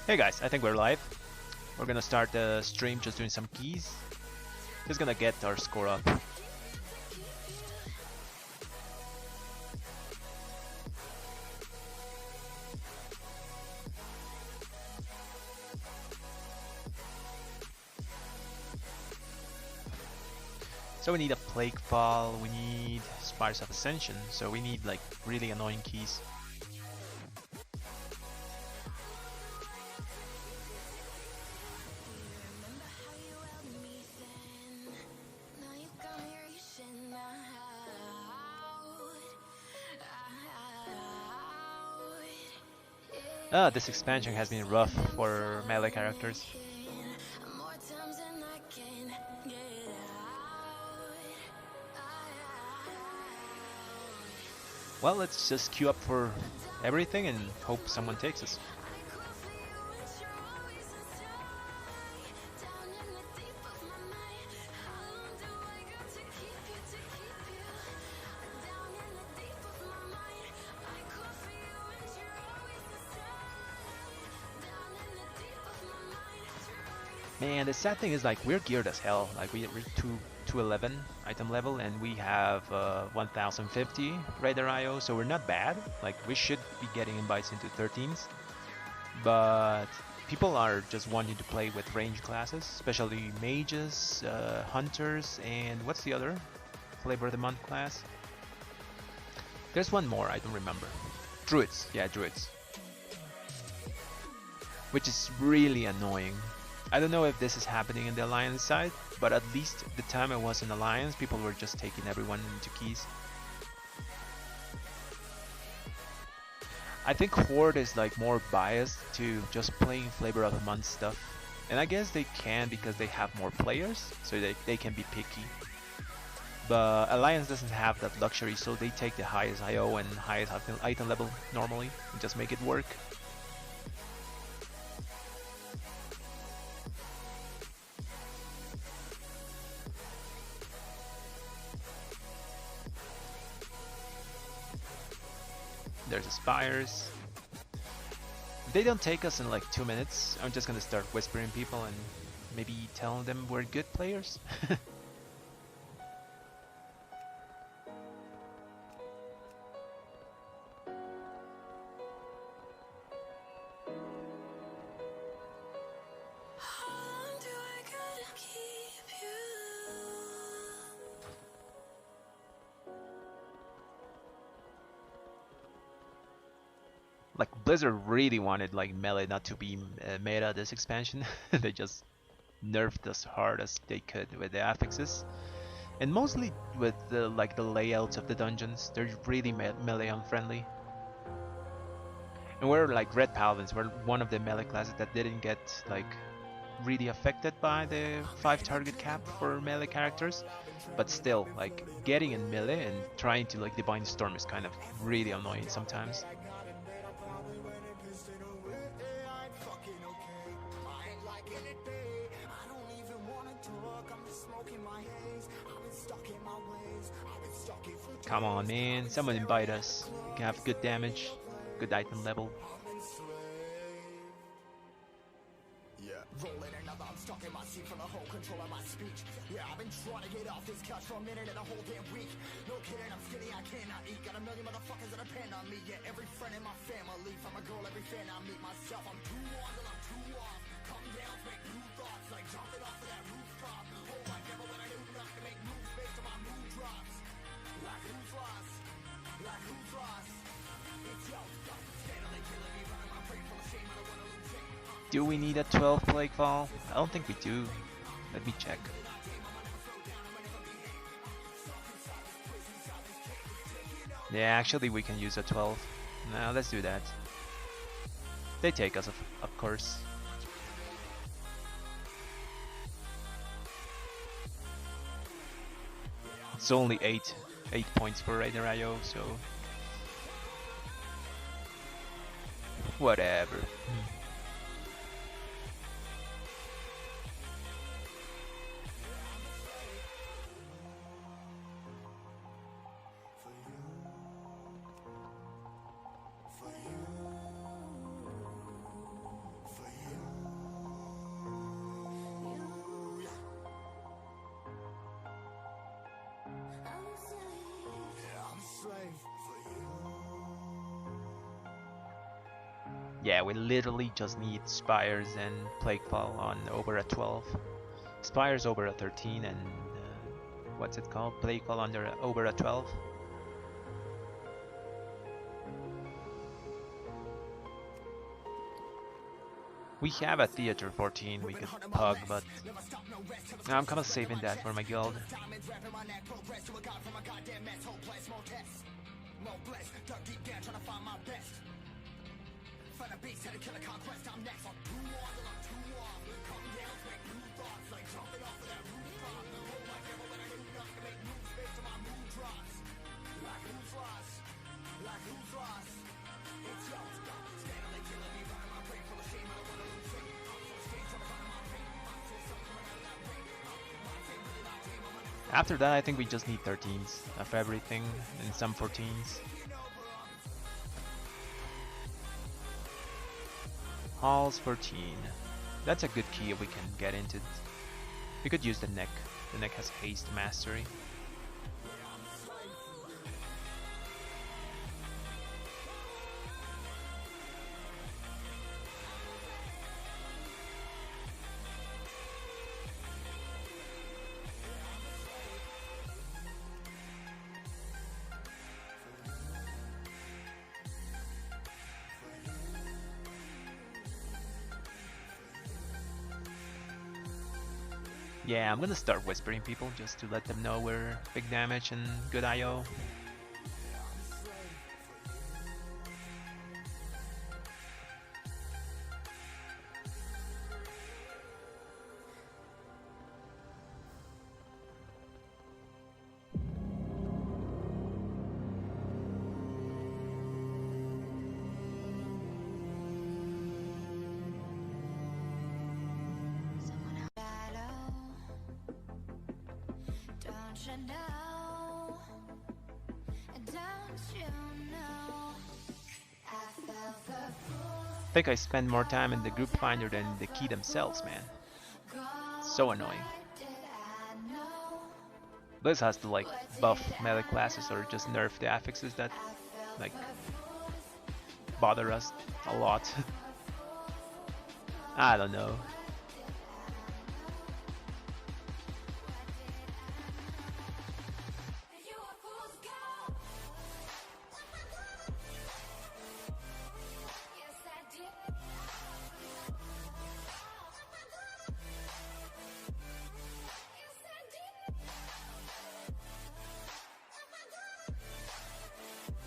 Hey guys, I think we're live. We're gonna start the stream just doing some keys. Just gonna get our score up. So we need a Plague Fall, we need Spires of Ascension, so we need like really annoying keys. This expansion has been rough for melee characters. Well, let's just queue up for everything and hope someone takes us. Man, the sad thing is like we're geared as hell. Like we're 211 item level and we have 1050 Raider IO, so we're not bad. Like we should be getting invites into 13s, but people are just wanting to play with range classes, especially mages, hunters, and what's the other flavor of the month class? There's one more, I don't remember. Druids, yeah, druids, which is really annoying. I don't know if this is happening in the Alliance side, but at least the time I was in Alliance, people were just taking everyone into keys. I think Horde is like more biased to just playing flavor of the month stuff. And I guess they can because they have more players, so they can be picky. But Alliance doesn't have that luxury, so they take the highest IO and highest item level normally and just make it work. There's the Spires. If they don't take us in like 2 minutes, I'm just gonna start whispering people and maybe telling them we're good players. Like Blizzard really wanted like melee not to be meta this expansion. They just nerfed as hard as they could with the affixes, and mostly with the like the layouts of the dungeons. They're really melee unfriendly. And we're like Red Paladins. We're one of the melee classes that didn't get like really affected by the 5 target cap for melee characters, but still like getting in melee and trying to like Divine Storm is kind of really annoying sometimes. Come on, man. Someone invite us. We can have good damage, good item level. Rolling another, I'm stuck in my seat from the whole control of my speech. Yeah, I've been trying to get off this couch for a minute and a whole damn week. No kidding, I'm skinny, I cannot eat. Got a million motherfuckers that depend on me. Yeah, every friend in my family. From a girl, every fan I meet myself. I'm too on till I'm too off. Come down, make new thoughts, like jumping off of that rooftop. Oh, I never when I knew not to make moves based on my mood drops. Like who's lost? Like who's lost? It's yo, steadily killing me, running my brain full of shame. I don't wanna lose it. Do we need a 12 Plague Fall? I don't think we do. Let me check. Yeah, actually we can use a 12. Now let's do that. They take us, of course. It's only 8 points for Raider IO, so whatever. For you. Yeah, we literally just need Spires and Plaguefall on over a 12. Spires over a 13 and what's it called? Plaguefall under over a 12. We have a Theater 14 we could pug, but I'm kind of saving that for my guild. After that, I think we just need 13s of everything and some 14s. Halls 14. That's a good key if we can get into it. We could use the neck. The neck has haste mastery. Yeah, I'm gonna start whispering people just to let them know we're big damage and good IO. I think I spend more time in the group finder than the key themselves, man. So annoying. Blizz has to like buff melee classes or just nerf the affixes that like bother us a lot. I don't know.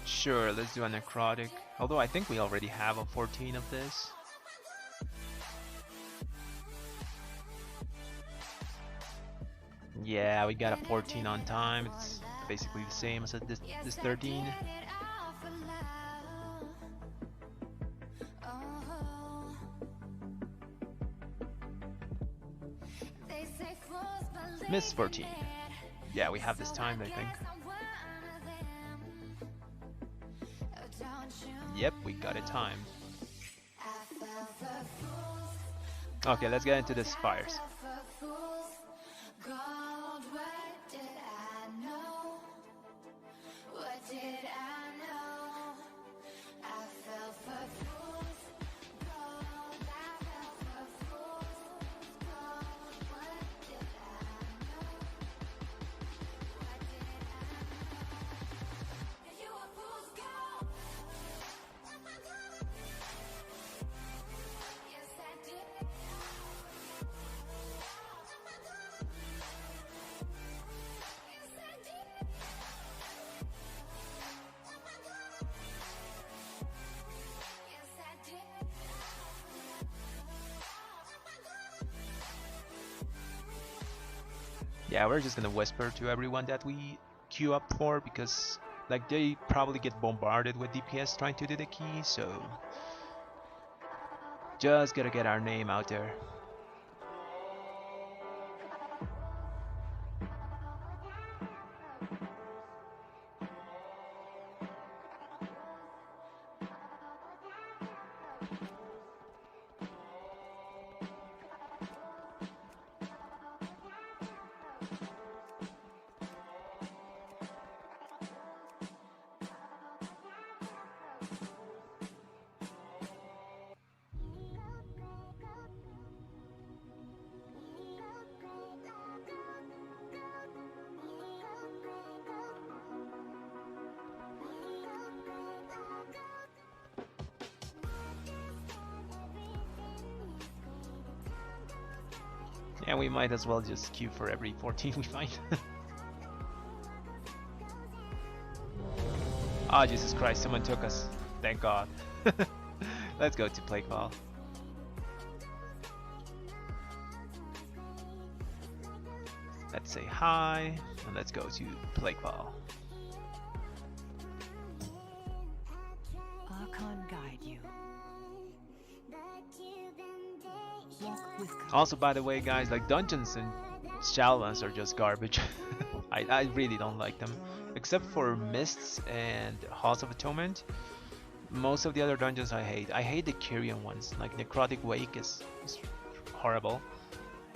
Sure, let's do a necrotic. Although I think we already have a 14 of this. Yeah, we got a 14 on time. It's basically the same as this 13. Miss 14. Yeah, we have this time, I think. Yep, we got it timed. Okay, let's get into the Spires. Yeah, we're just gonna whisper to everyone that we queue up for, because like they probably get bombarded with DPS trying to do the key, so just gotta get our name out there. And we might as well just queue for every 14 we find. Oh, Jesus Christ, someone took us. Thank God. Let's go to Plague Ball. Let's say hi, and let's go to Plague Ball. Archon guide you. Walk with Also, by the way, guys, like dungeons and Shadowlands are just garbage. I really don't like them, except for Mists and Halls of Atonement. Most of the other dungeons I hate. I hate the Kyrian ones. Like Necrotic Wake is horrible.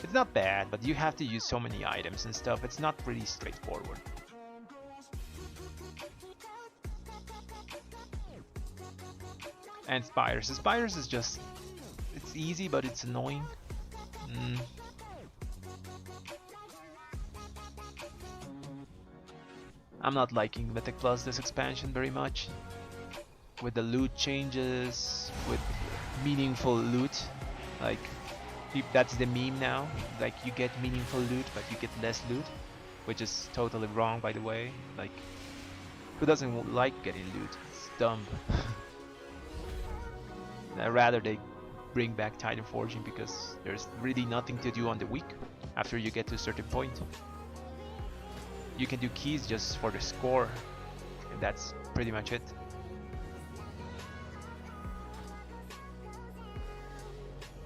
It's not bad, but you have to use so many items and stuff. It's not really straightforward. And Spires. The Spires is just... it's easy, but it's annoying. I'm not liking Mythic Plus this expansion very much. With the loot changes, with meaningful loot. Like, that's the meme now. Like, you get meaningful loot, but you get less loot. Which is totally wrong, by the way. Like, who doesn't like getting loot? It's dumb. I'd rather they bring back Titan Forging because there's really nothing to do on the week after you get to a certain point. You can do keys just for the score, and that's pretty much it.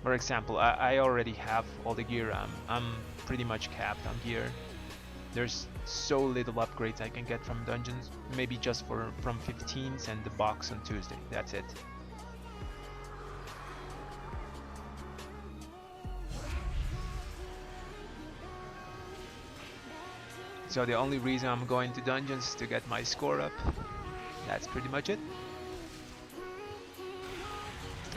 For example, I already have all the gear. I'm pretty much capped on gear. There's so little upgrades I can get from dungeons. Maybe just from 15s and the box on Tuesday. That's it. So the only reason I'm going to dungeons is to get my score up. That's pretty much it.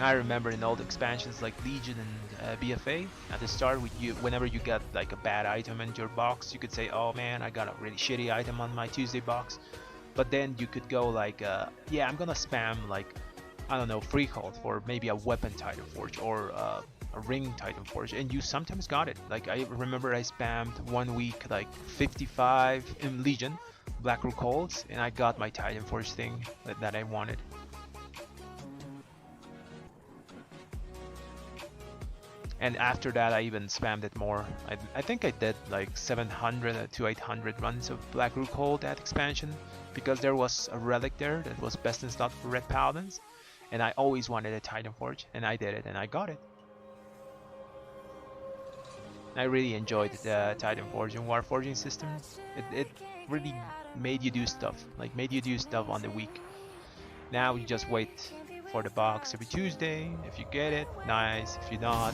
I remember in old expansions like Legion and BFA, at the start, whenever you got like a bad item in your box, you could say, oh man, I got a really shitty item on my Tuesday box. But then you could go like, yeah, I'm gonna spam like, I don't know, Freehold for maybe a weapon Titan Forge or a ring Titan Forge, and you sometimes got it. Like I remember I spammed 1 week like 55 in Legion Blackroot Holds, and I got my Titan Forge thing that I wanted. And after that I even spammed it more. I think I did like 700 to 800 runs of Blackroot Hold that expansion, because there was a relic there that was best in slot for Red Paladins, and I always wanted a Titan Forge, and I did it, and I got it. I really enjoyed the Titan Forge and War Forging system. It really made you do stuff, like made you do stuff on the week. Now you just wait for the box every Tuesday. If you get it, nice. If you not,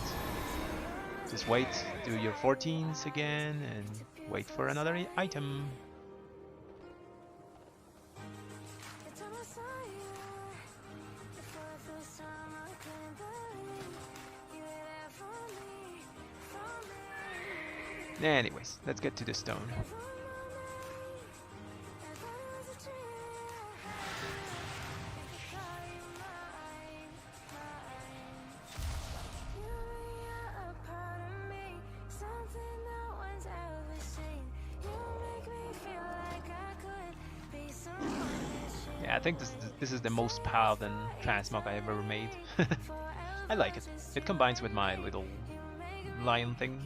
just wait, do your 14s again, and wait for another item. Anyways, let's get to the stone. Yeah, I think this is the most paladin transmog I ever made. I like it. It combines with my little lion thing.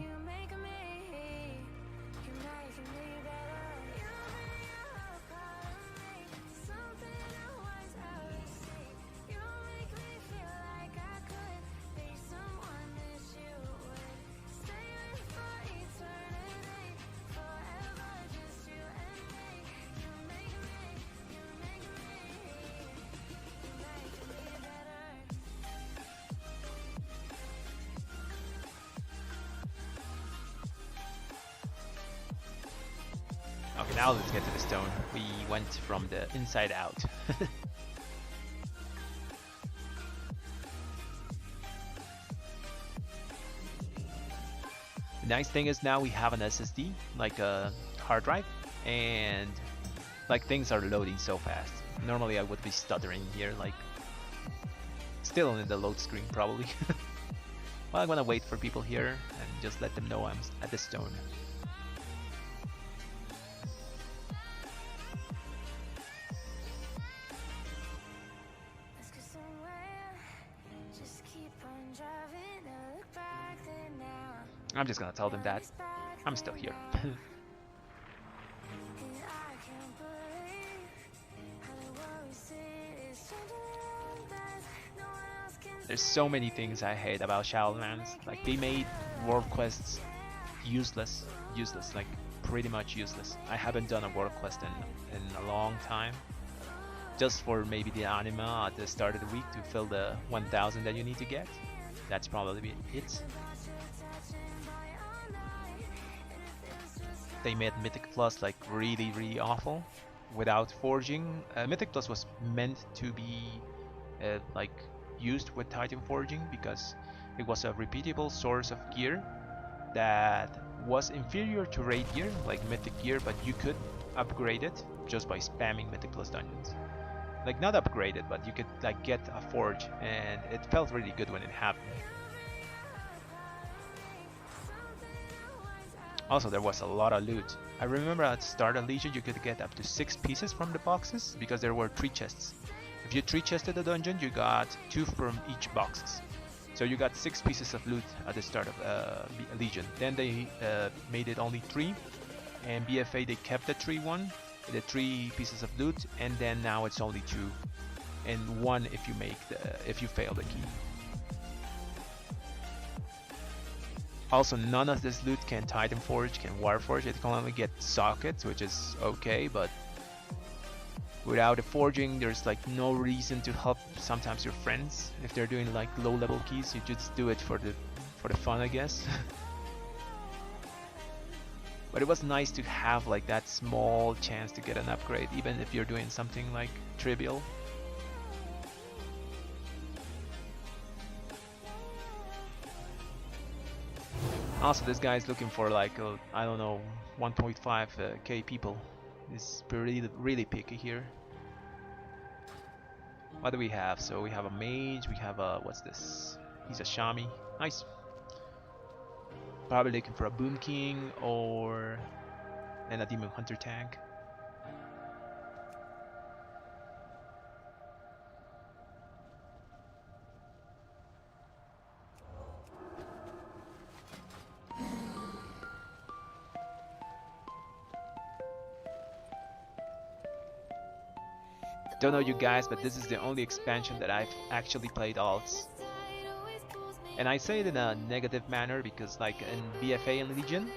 Okay, now let's get to the stone. We went from the inside out. The nice thing is now we have an SSD, like a hard drive, and like things are loading so fast. Normally I would be stuttering here, like still in the load screen probably. Well, I'm gonna wait for people here and just let them know I'm at the stone. I'm just gonna tell them that I'm still here. There's so many things I hate about Shadowlands. Like, they made world quests useless, like pretty much useless. I haven't done a world quest in a long time. Just for maybe the anima at the start of the week to fill the 1000 that you need to get. That's probably it. They made Mythic Plus like really awful without forging. Mythic Plus was meant to be like used with Titan forging because it was a repeatable source of gear that was inferior to raid gear, like Mythic gear, but you could upgrade it just by spamming Mythic Plus dungeons. Like, not upgrade it, but you could like get a forge, and it felt really good when it happened. Also, there was a lot of loot. I remember at start of Legion you could get up to 6 pieces from the boxes because there were 3 chests. If you 3 chested a dungeon, you got 2 from each boxes. So you got 6 pieces of loot at the start of Legion. Then they made it only 3, and BFA they kept the 3 pieces of loot, and then now it's only 2, and 1 if you fail the key. Also, none of this loot can Titan Forge, can Warforge. It can only get sockets, which is okay, but without the forging, there's like no reason to help sometimes your friends if they're doing like low-level keys. You just do it for the fun, I guess. But it was nice to have like that small chance to get an upgrade, even if you're doing something like trivial. Also, this guy is looking for like, I don't know, 1.5k people. He's really picky here. What do we have? So we have a mage, we have a, what's this? He's a Shami. Nice. Probably looking for a Boom King or a Demon Hunter tank. Don't know you guys, but this is the only expansion that I've actually played alts. And I say it in a negative manner because like in BFA and Legion,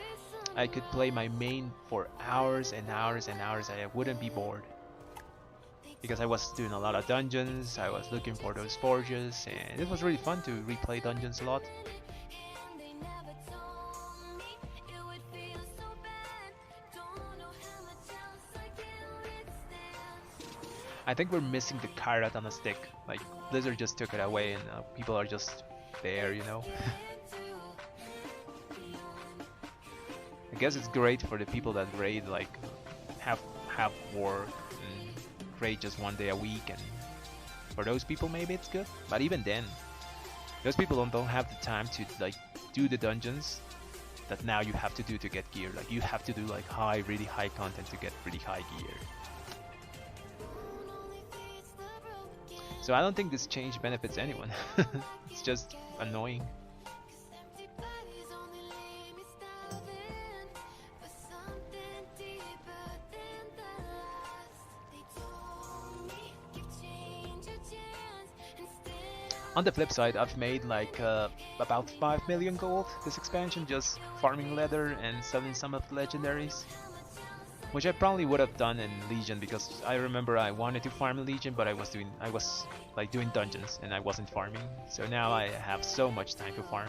I could play my main for hours and hours and hours and I wouldn't be bored. Because I was doing a lot of dungeons, I was looking for those forges, and it was really fun to replay dungeons a lot. I think we're missing the carrot on a stick. Like, Blizzard just took it away and people are just there, you know? I guess it's great for the people that raid, like, have work and raid just 1 day a week, and for those people maybe it's good. But even then, those people don't have the time to, like, do the dungeons that now you have to do to get gear. Like, you have to do, like, really high content to get really high gear. So I don't think this change benefits anyone. It's just annoying. On the flip side, I've made like about 5 million gold this expansion just farming leather and selling some of the legendaries. Which I probably would have done in Legion because I remember I wanted to farm Legion, but I was like doing dungeons and I wasn't farming. So now I have so much time to farm.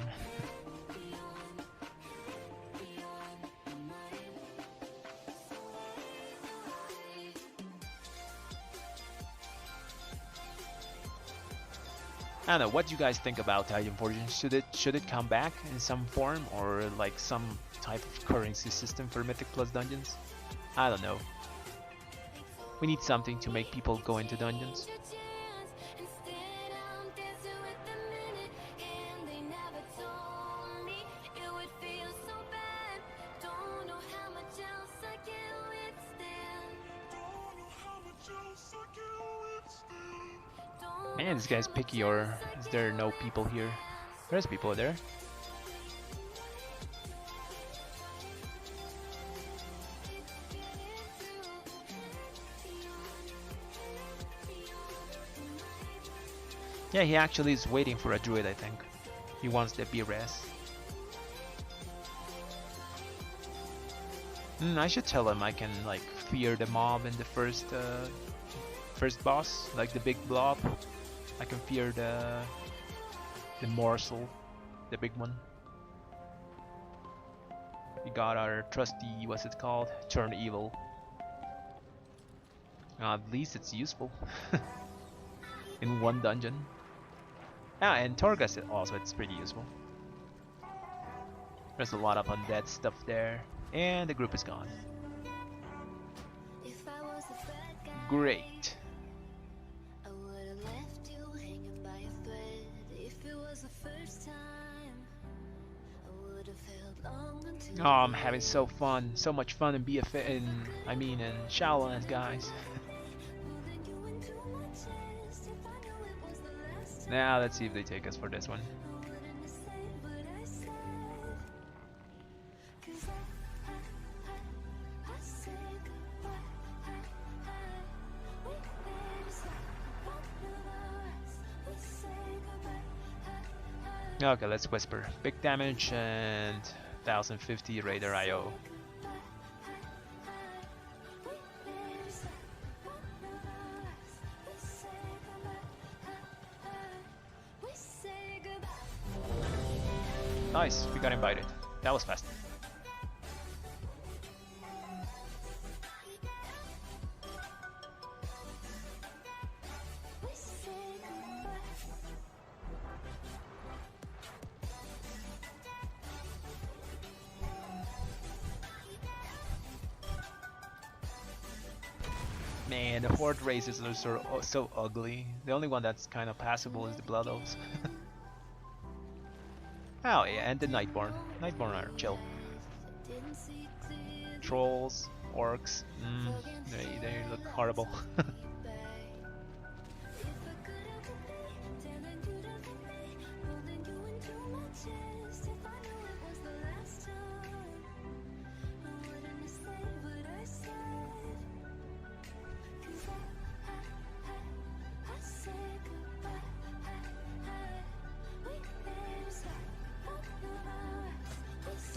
I don't know, what do you guys think about Titan Forging? Should it come back in some form or like some type of currency system for Mythic Plus dungeons? I don't know. We need something to make people go into dungeons. Man, this guy's picky, or is there no people here? There's people there. Yeah, he actually is waiting for a druid, I think. He wants the B-res. I should tell him I can like fear the mob in the first boss, like the big blob. I can fear the morsel, the big one. We got our trusty, what's it called? Turn evil. At least it's useful in one dungeon. Ah, and Torghast also, it's pretty useful. There's a lot of undead stuff there, and the group is gone. Great. Oh, I'm having so much fun in BFA, in Shadowlands, guys. Now let's see if they take us for this one. Okay, let's whisper. Big damage and 1050 Raider IO. Nice, we got invited. That was fast. Man, the horde races are so ugly. The only one that's kind of passable is the Blood Elves. Oh yeah, and the Nightborn. Nightborn are chill. Trolls, orcs, they look horrible.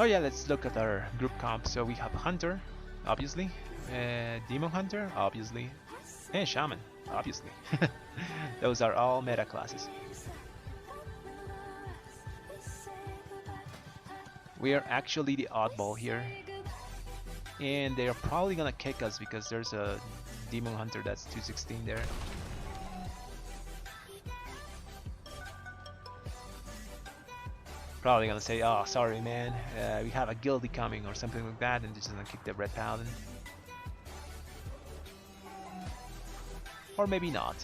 Oh yeah, let's look at our group comp. So we have Hunter, obviously, Demon Hunter, obviously, and Shaman, obviously. Those are all meta classes. We are actually the oddball here, and they are probably gonna kick us because there's a Demon Hunter that's 216 there. Probably gonna say, oh sorry man, we have a guilty coming or something like that, and just gonna kick the red paladin. Or maybe not,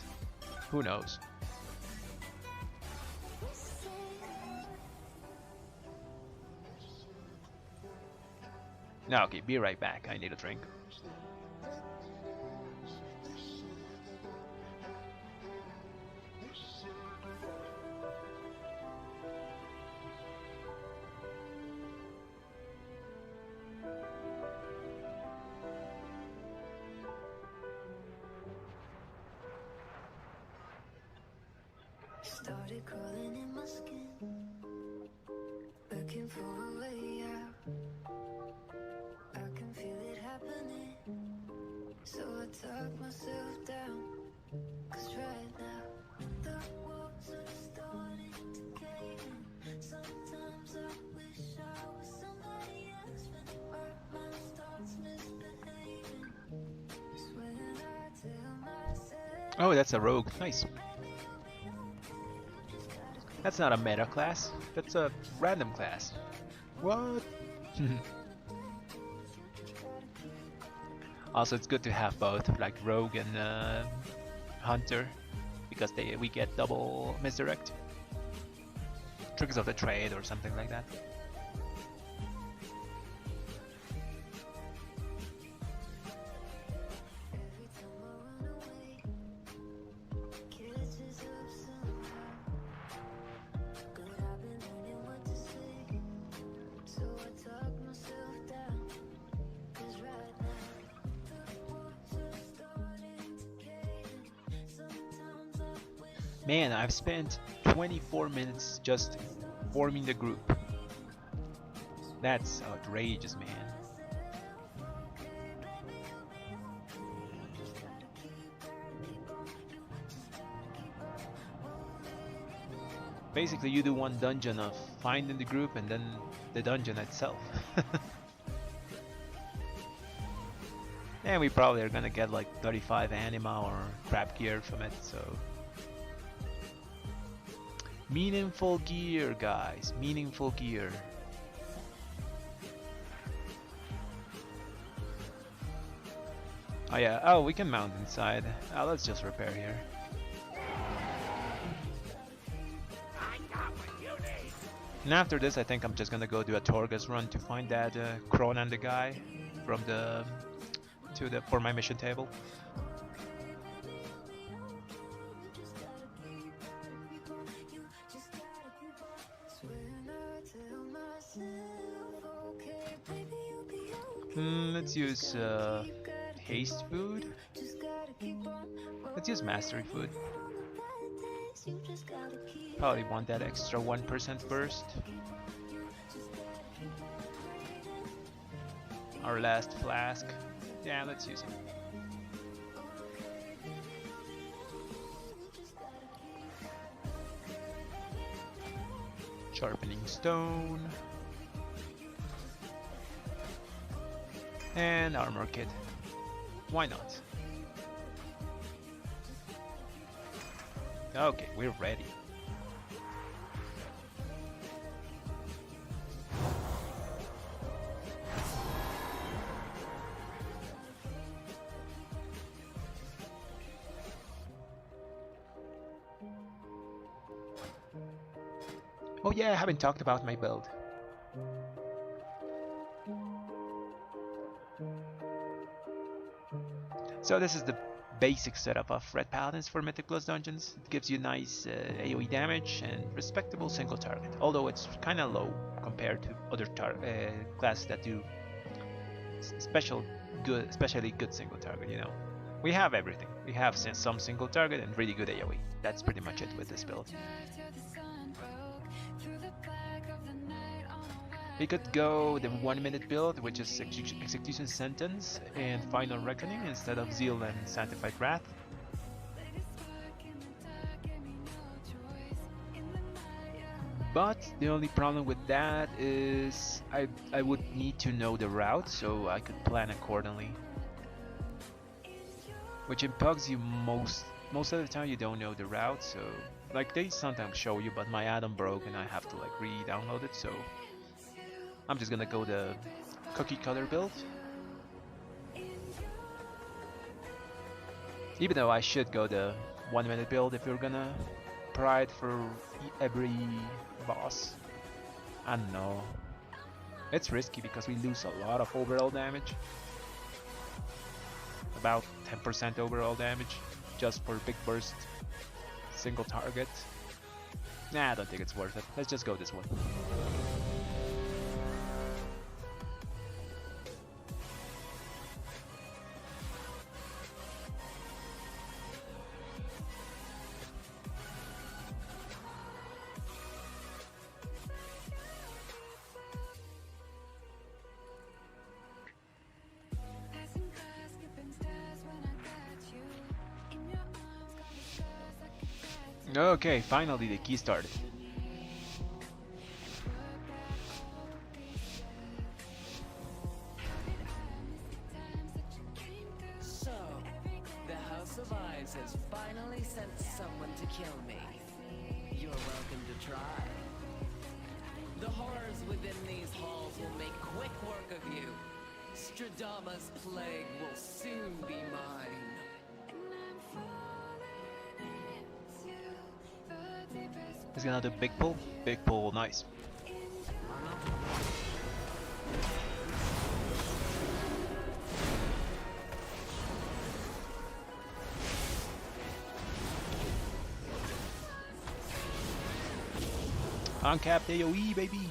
who knows. No, okay, be right back, I need a drink. Started crawling in my skin, looking for a way out. I can feel it happening, so I talk myself down. 'Cause right now the walls are starting to cave in. Sometimes I wish I was somebody else when my mind starts misbehaving. It's when I tell myself. Oh, that's a rogue, nice. That's not a meta class, that's a random class. What? Also, it's good to have both, like Rogue and Hunter, because we get double misdirect. Tricks of the trade or something like that. Man, I've spent 24 minutes just forming the group. That's outrageous, man. Basically, you do one dungeon of finding the group and then the dungeon itself. And we probably are gonna get like 35 anima or crap gear from it, so... Meaningful gear, guys. Meaningful gear. Oh yeah, oh, we can mount inside. Let's just repair here. And after this, I think I'm just gonna go do a Torgus run to find that Cronan the guy from the for my mission table. Let's use haste food. Let's use mastery food. Probably want that extra 1% burst. Our last flask. Yeah, let's use it. Sharpening stone. And armor kit. Why not? Okay, we're ready. Oh yeah, I haven't talked about my build. So this is the basic setup of Red Paladins for Mythic Plus dungeons. It gives you nice AoE damage and respectable single target, although it's kind of low compared to other classes that do especially good single target, you know. We have everything. We have some single target and really good AoE. That's pretty much it with this build. We could go the 1 minute build, which is Execution Sentence and Final Reckoning instead of Zeal and Sanctified Wrath. But the only problem with that is I would need to know the route so I could plan accordingly. Which in PUGs you most of the time you don't know the route, so like they sometimes show you, but my add-on broke and I have to like re-download it, so I'm just gonna go the cookie cutter build. Even though I should go the 1 minute build if you're gonna pride for every boss. I don't know. It's risky because we lose a lot of overall damage. About 10% overall damage just for big burst single target. Nah, I don't think it's worth it. Let's just go this one. Okay, finally the key started. So, the House of Eyes has finally sent someone to kill me. You're welcome to try. The horrors within these halls will make quick work of you. Stradama's plague will soon be mine. He's gonna do big pull. Big pull, nice. Uncapped AoE, baby.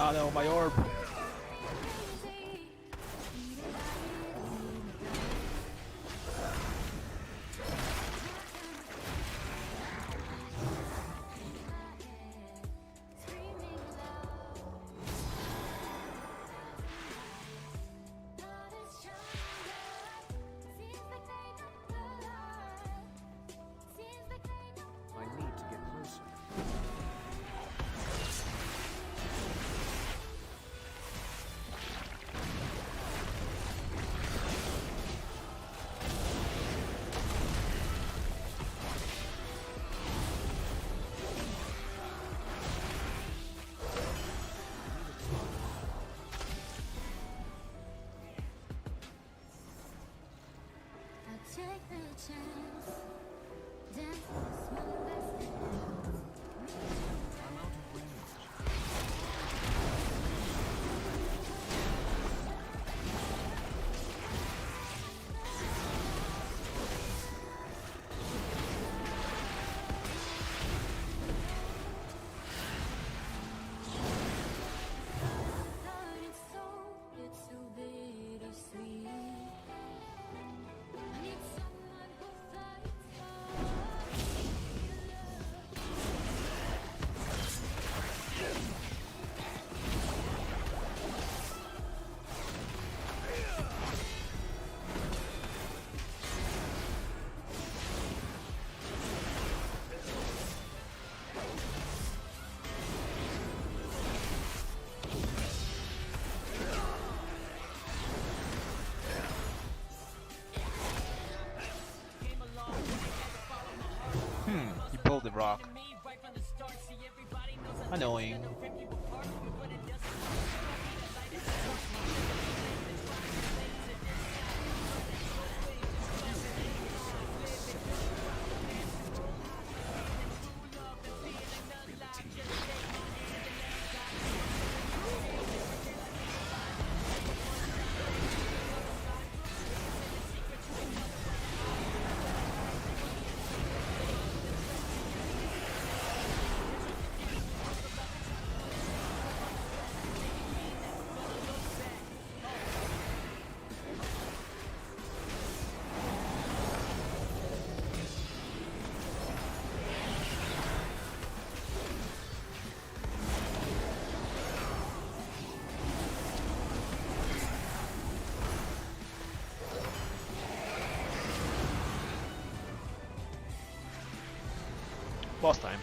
Oh no, my orb! I need to get closer. Take the chance, dance with the smallest hands. I'm out of range. Heart and soul, it's so bittersweet. I need someone who fights for He pulled the rock. Annoying. Boss time.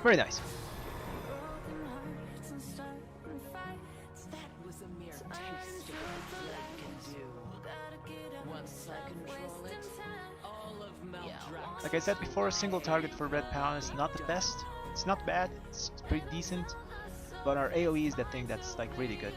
Very nice. That was a mere taste of what Blade can do. Once I control it, all of Maldrax. Like I said before, a single target for Red Pound is not the best. It's not bad, it's pretty decent, but our AoE is the thing that's like really good.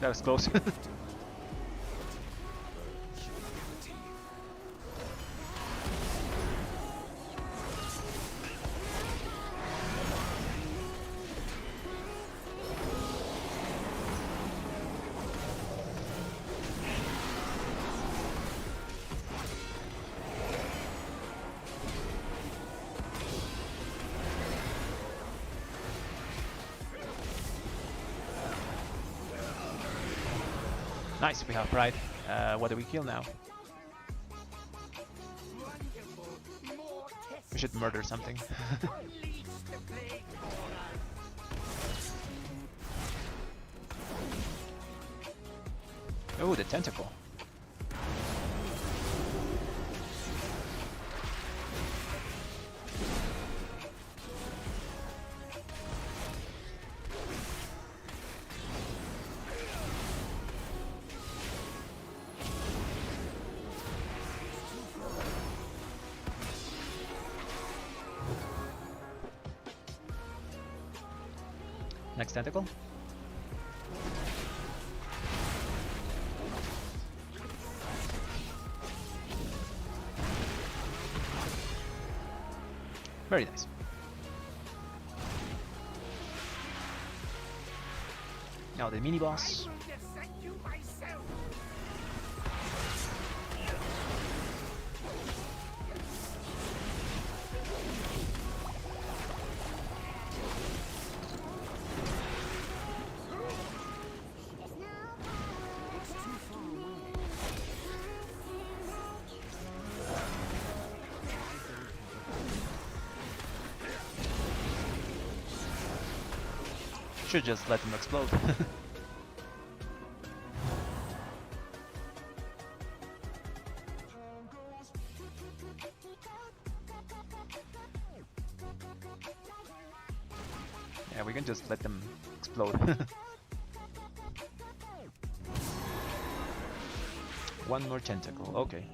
That was close. Nice, we have pride. What do we kill now? We should murder something. Oh, the tentacle. Next tentacle. Very nice. Now the mini boss. Should just let them explode. Yeah, we can just let them explode. One more tentacle, okay.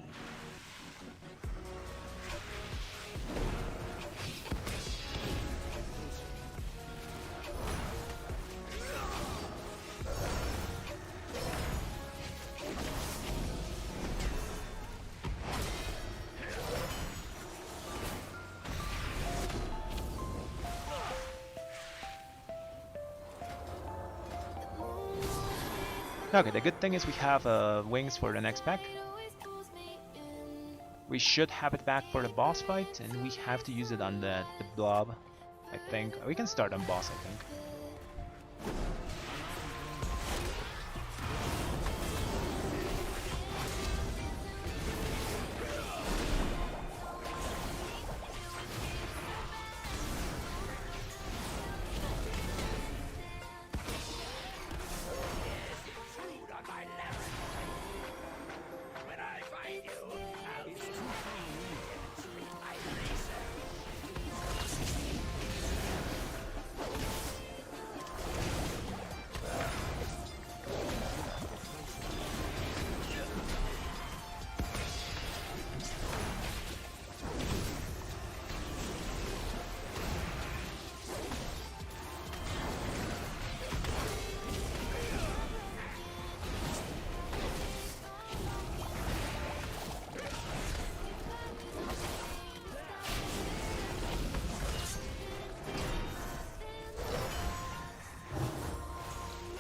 Okay, the good thing is we have wings for the next pack. We should have it back for the boss fight, and we have to use it on the blob, I think. We can start on boss, I think.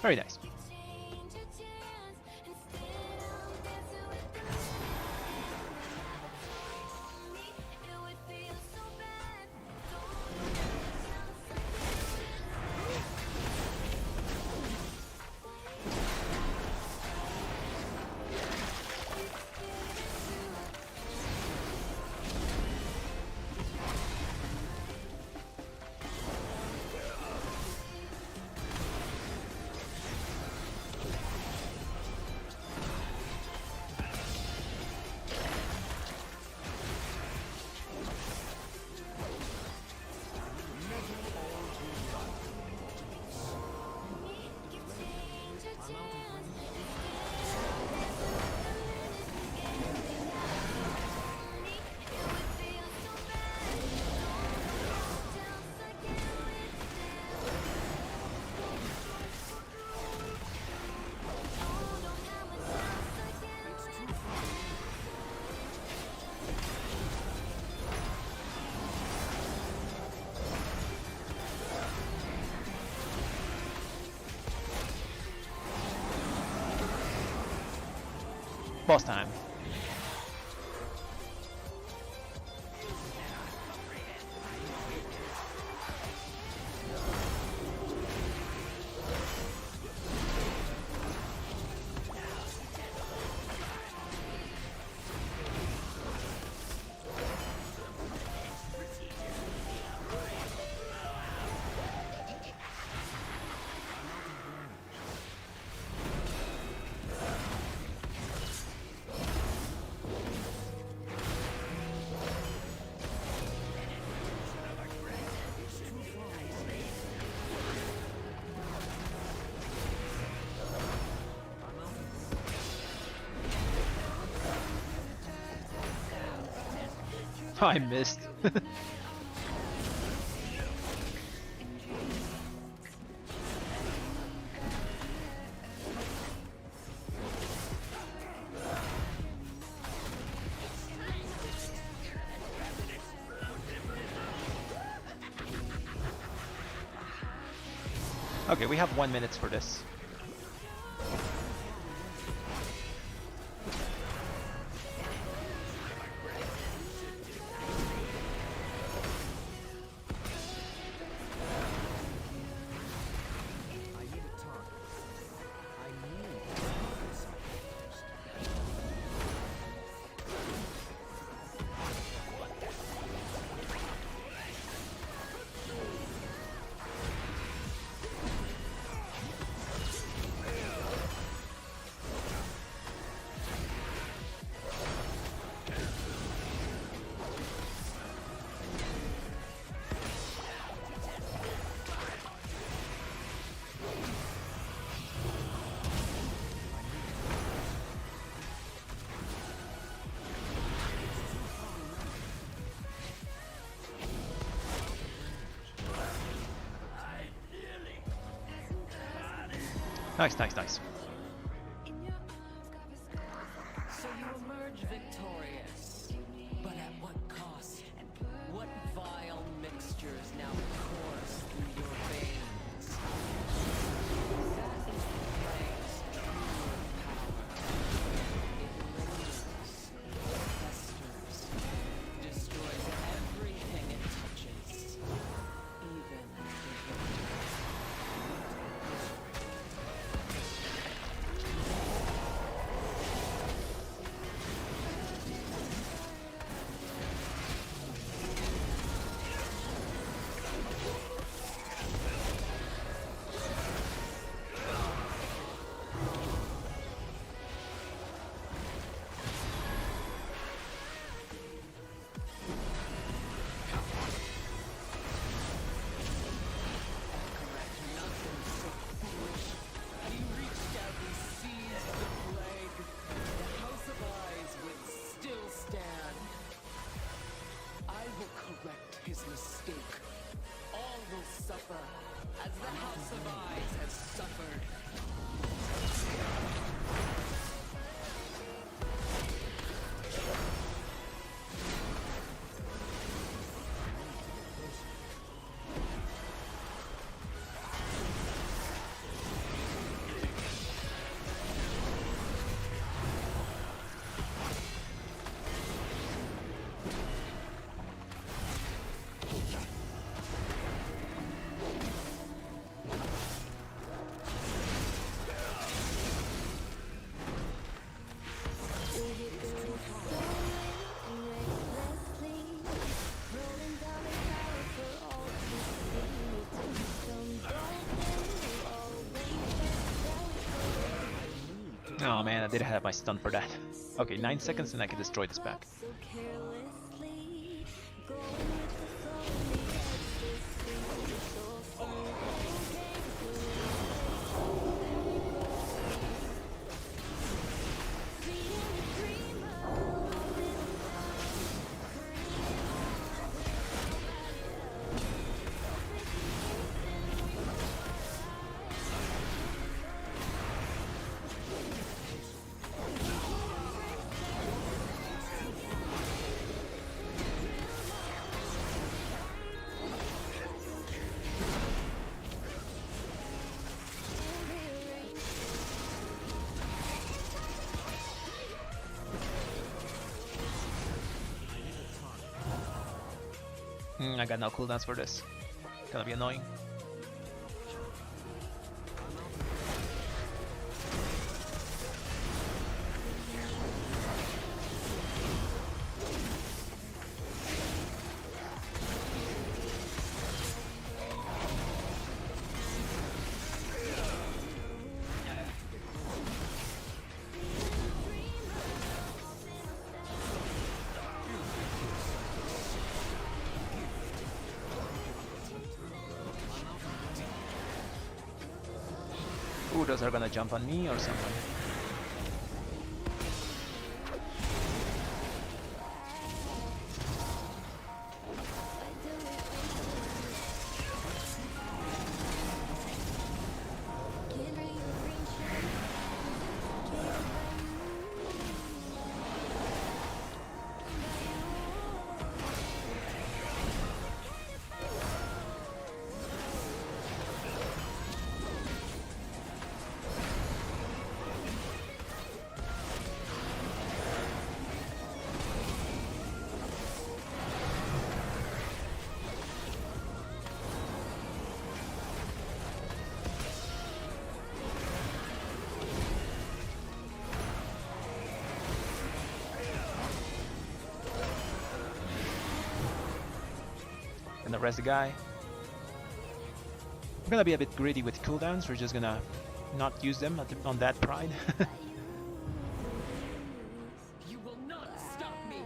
Very nice. Boss time. I missed. Okay, we have 1 minute for this. Nice, nice, nice. So you emerge victorious, but at what cost? What vile mixtures now course through your veins? That is the place true Oh man, I didn't have my stun for that. Okay, 9 seconds and I can destroy this back. So carelessly, going with the flow, ecstasy, so I got no cooldowns for this. Gonna be annoying. Ooh, those are gonna jump on me or something. Gonna rest the guy. We're gonna be a bit greedy with cooldowns. We're just gonna not use them on that pride. You will not stop me.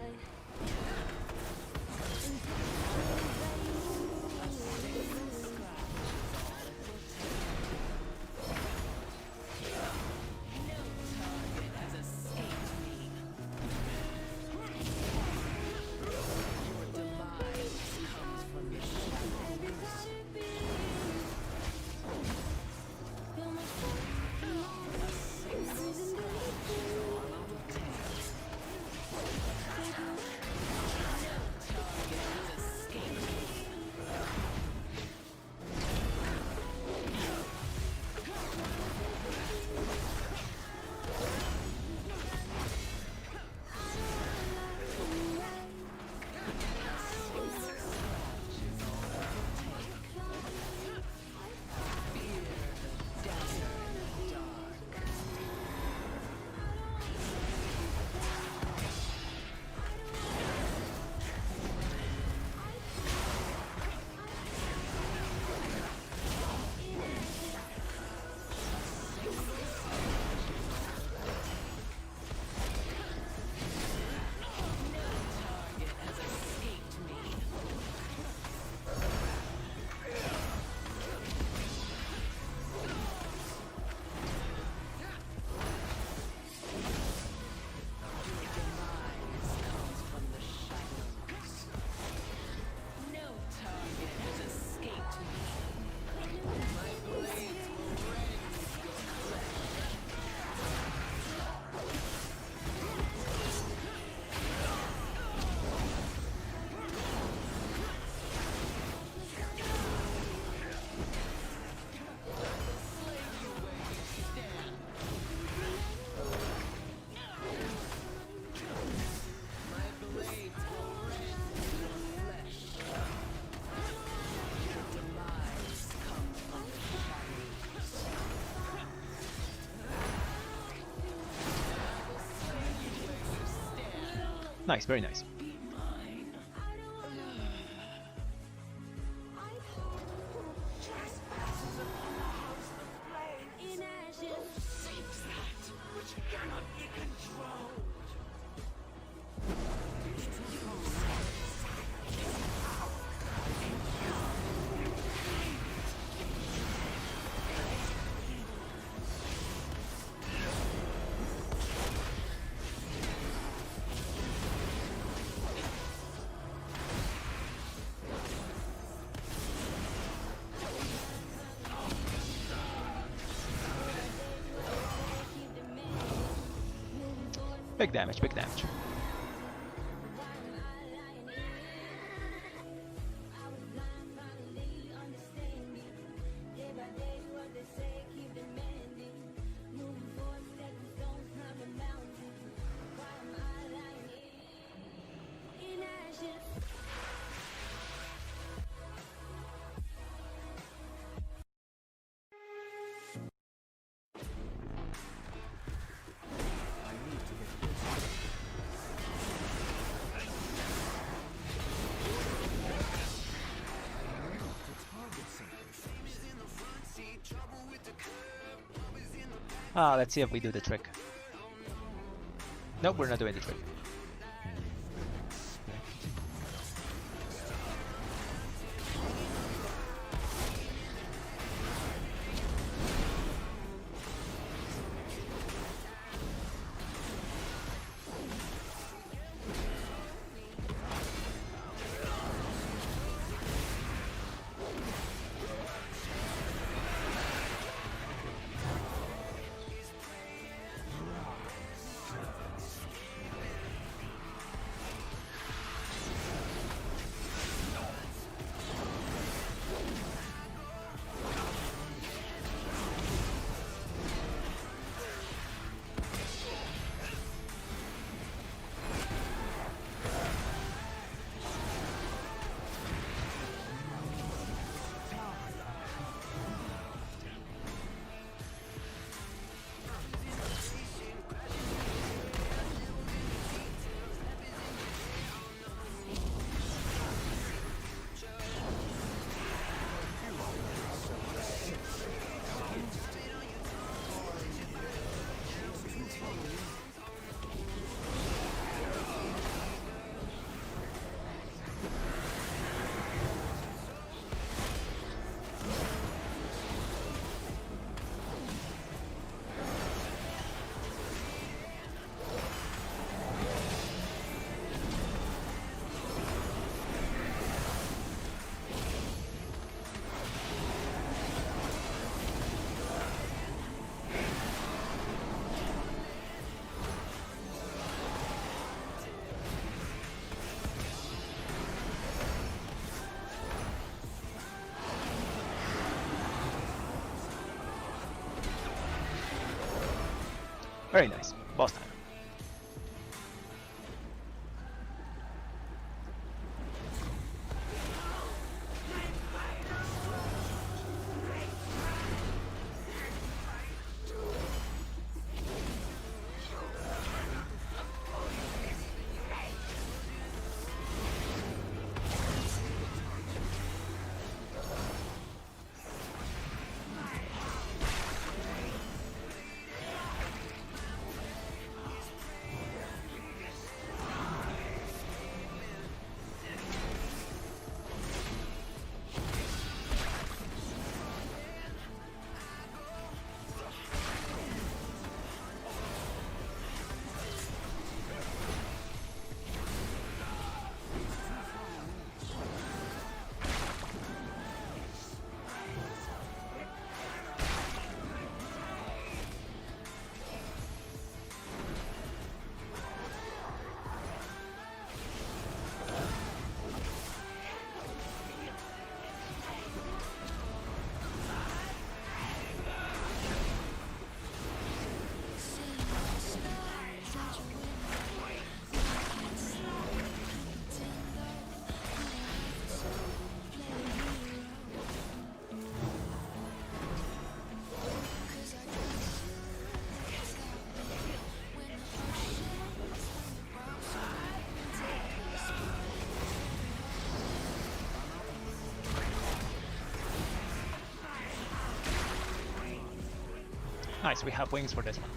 Nice, very nice. in ashes. Big damage, big damage. Let's see if we do the trick. Nope, we're not doing the trick. Very nice. Boss time. Nice, we have wings for this one.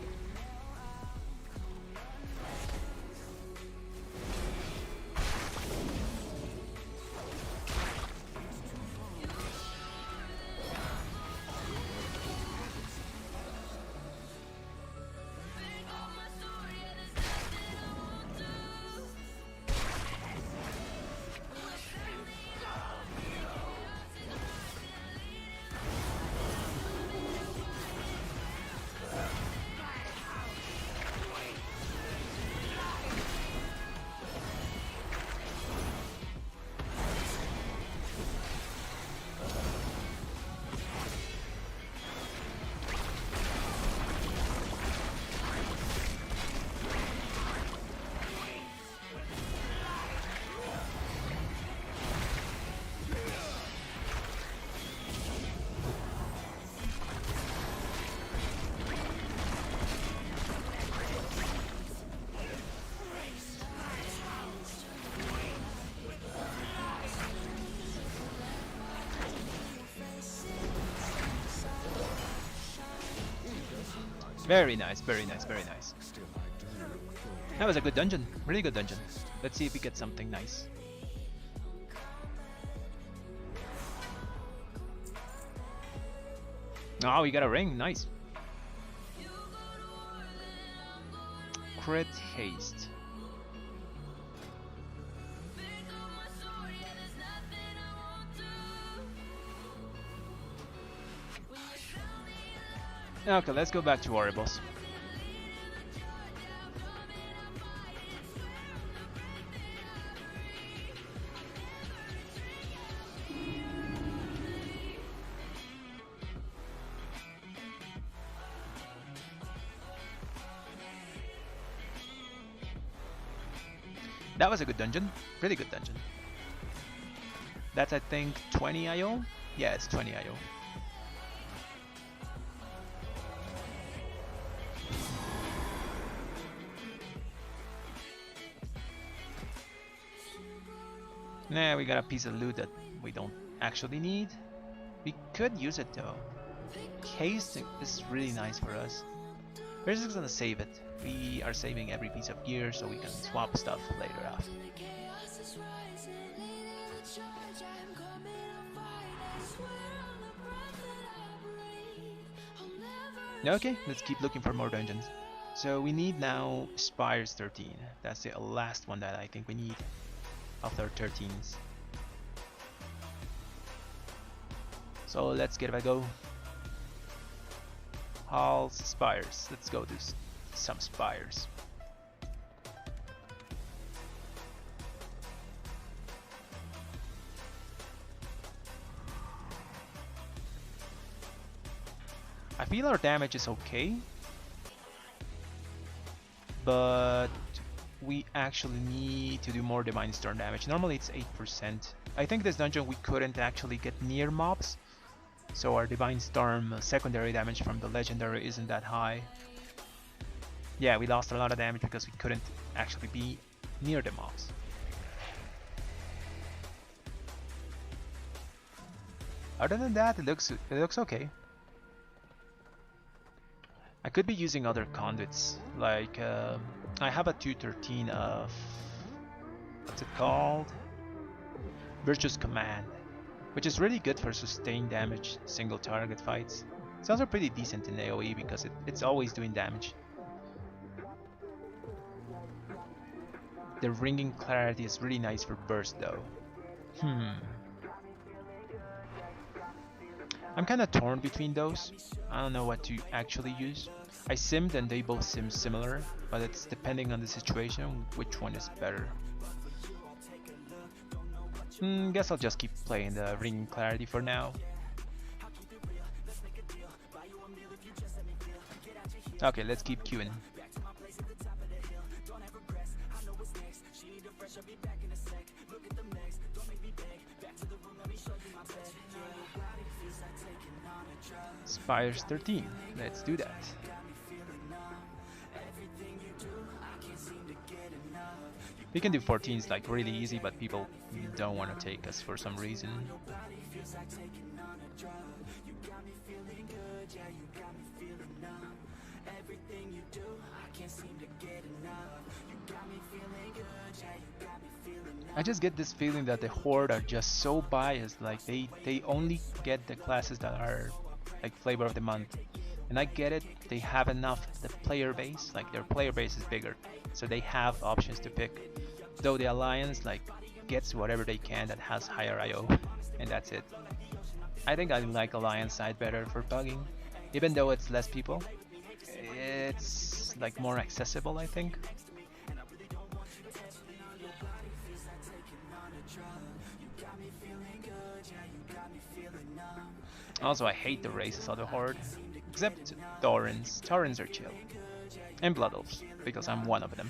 Very nice, very nice, very nice. That was a good dungeon, really good dungeon. Let's see if we get something nice. Oh, we got a ring, nice. Crit haste. Okay, let's go back to Horribles. That was a good dungeon, pretty good dungeon. That's I think 20 IO? Yeah, it's 20 IO. Nah, we got a piece of loot that we don't actually need. We could use it though. Haste is really nice for us. We're just gonna save it. We are saving every piece of gear so we can swap stuff later off. Okay, let's keep looking for more dungeons. So we need now Spires 13. That's the last one that I think we need of our 13s. So let's give it a go. Halls, Spires. Let's go do some Spires. I feel our damage is okay, but we actually need to do more Divine Storm damage. Normally it's 8%. I think this dungeon we couldn't actually get near mobs, so our Divine Storm secondary damage from the Legendary isn't that high. Yeah, we lost a lot of damage because we couldn't actually be near the mobs. Other than that, it looks okay. I could be using other conduits, like I have a 213 of, what's it called? Virtuous Command, which is really good for sustained damage, single target fights. It's also pretty decent in AoE because it's always doing damage. The Ringing Clarity is really nice for burst though. I'm kinda torn between those. I don't know what to actually use. I simmed and they both seem similar, but it's depending on the situation which one is better. Guess I'll just keep playing the Ringing Clarity for now. Okay, let's keep queuing. Spires 13, let's do that. We can do 14s like really easy, but people don't want to take us for some reason. I just get this feeling that the Horde are just so biased, like they only get the classes that are like flavor of the month. And I get it, they have enough the player base, like their player base is bigger, so they have options to pick. Though the Alliance like gets whatever they can that has higher IO, and that's it. I think I like Alliance side better for bugging, even though it's less people. It's like more accessible, I think. Also, I hate the races of the Horde, except Taurens. Taurens are chill. And Blood Elves, because I'm one of them.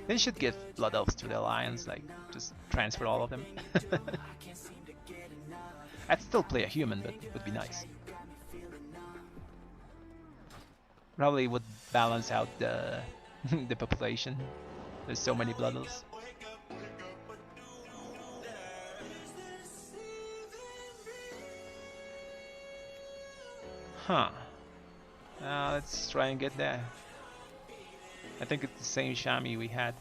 They should give Blood Elves to the Alliance, like, just transfer all of them. I'd still play a human, but it would be nice. Probably would balance out the, the population. There's so many Blood Elves. Huh. Let's try and get that. I think it's the same Shami we had.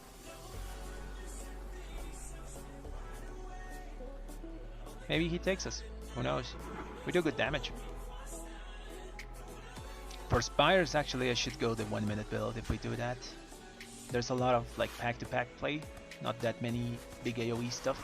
Maybe he takes us. Who knows? We do good damage. For Spires, actually, I should go the 1 minute build if we do that. There's a lot of like pack-to-pack play, not that many big AoE stuff.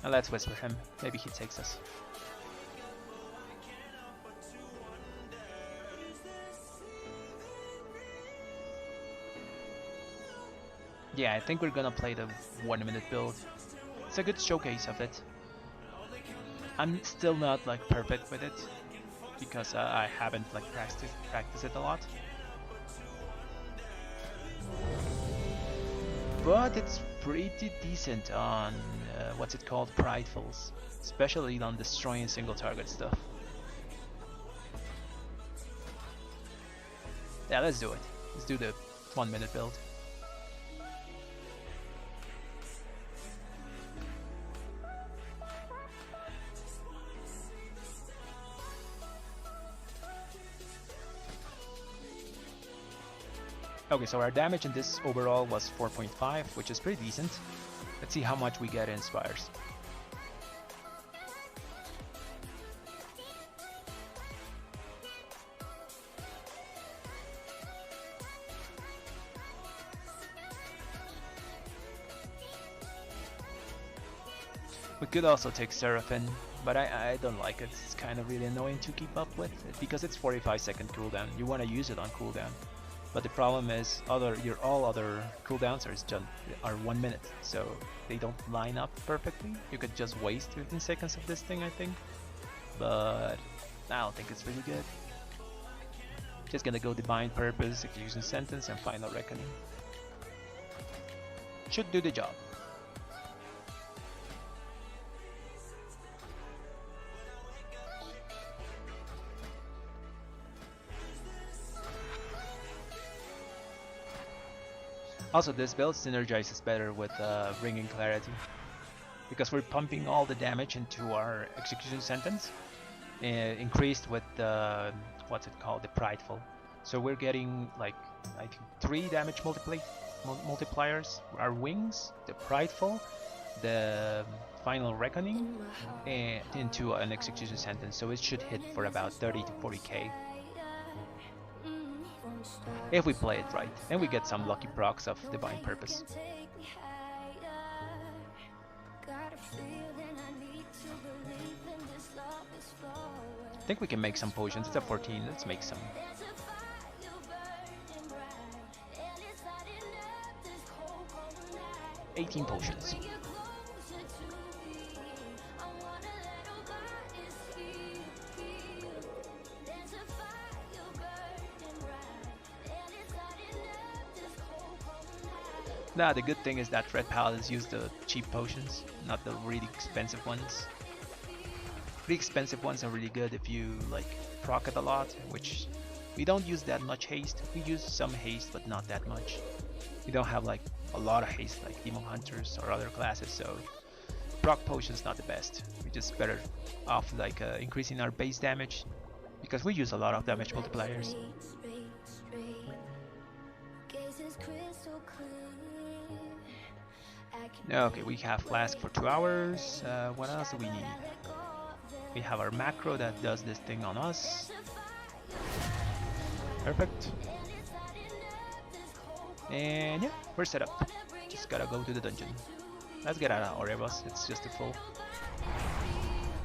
Let's whisper him. Maybe he takes us. Yeah, I think we're gonna play the 1 minute build. It's a good showcase of it. I'm still not like perfect with it because I haven't like practiced it a lot. But it's pretty decent on what's it called, Pridefuls, especially on destroying single target stuff. Yeah, let's do it. Let's do the 1 minute build. Okay, so our damage in this overall was 4.5, which is pretty decent. Let's see how much we get in Spires. We could also take Seraphim, but I don't like it. It's kind of really annoying to keep up with because it's 45-second cooldown. You want to use it on cooldown. But the problem is, all other cooldowns are 1 minute, so they don't line up perfectly. You could just waste 15 seconds of this thing, I think. But I don't think it's really good. Just gonna go Divine Purpose, Execution Sentence, and Final Reckoning. Should do the job. Also, this build synergizes better with Ringing Clarity, because we're pumping all the damage into our Execution Sentence, increased with the, what's it called, the Prideful. So we're getting like, I think 3 damage multipliers, our Wings, the Prideful, the Final Reckoning, and into an Execution Sentence, so it should hit for about 30 to 40k. If we play it right, and we get some lucky procs of Divine Purpose. I think we can make some potions. It's a 14, let's make some. 18 potions. Nah, the good thing is that Red Paladins use the cheap potions, not the really expensive ones. The expensive ones are really good if you like proc it a lot, which we don't use that much haste. We use some haste, but not that much. We don't have like a lot of haste like Demon Hunters or other classes, so proc potions not the best. We just better off like increasing our base damage, because we use a lot of damage multipliers. Okay, we have Flask for 2 hours. What else do we need? We have our macro that does this thing on us. Perfect. And yeah, we're set up. Just gotta go to the dungeon. Let's get out of Orebos, it's just a full.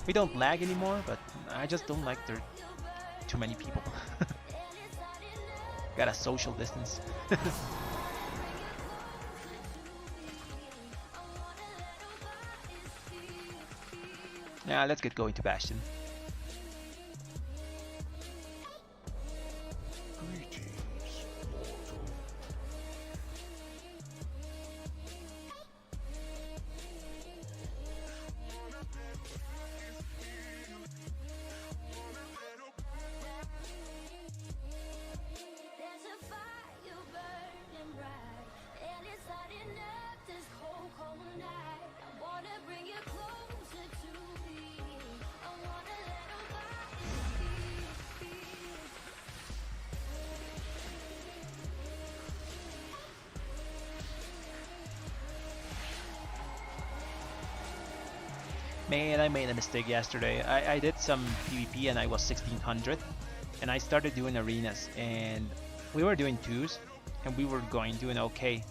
We don't lag anymore, but I just don't like there too many people. Gotta social distance. Yeah, let's get going to Bastion. Greetings, mortal. There's a fire burning bright, and it's lighting up this cold, cold night. I wanna bring you closer to me. I wanna let our bodies beat. Man, I made a mistake yesterday. I did some PvP and I was 1600, and I started doing arenas, and we were doing twos, and we were doing okay,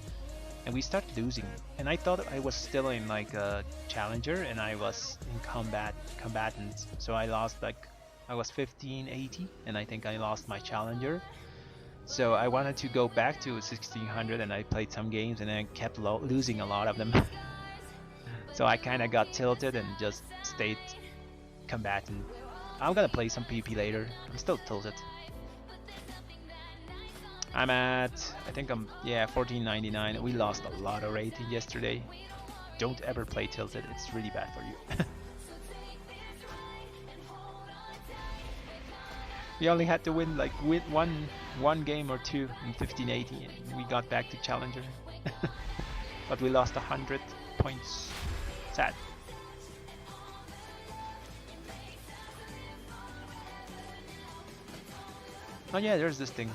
and we started losing. And I thought I was still in like a challenger, and I was in combatants. So I lost like I was 1580, and I think I lost my challenger. So I wanted to go back to 1600, and I played some games, and I kept losing a lot of them. So I kind of got tilted and just stayed combatant. I'm gonna play some PvP later. I'm still tilted. I'm at, I think I'm, yeah, 1499. We lost a lot of rating yesterday. Don't ever play tilted, it's really bad for you. We only had to win like one game or two in 1580, and we got back to challenger. But we lost 100 points. Sad. Oh yeah, there's this thing.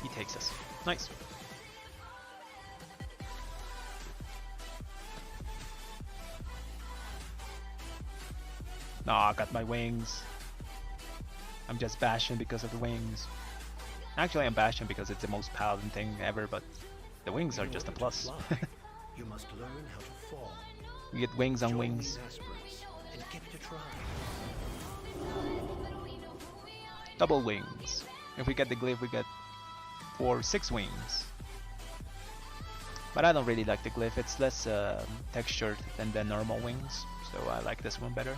He takes us. Nice. No, I got my wings. I'm just Bastion because of the wings. Actually, I'm Bastion because it's the most paladin thing ever, but the wings are just a plus. You must learn how to fall. We get wings on Join wings. these aspirants and give it a try. Double wings. If we get the glyph, we get 6 wings. But I don't really like the glyph. It's less textured than the normal wings, so I like this one better.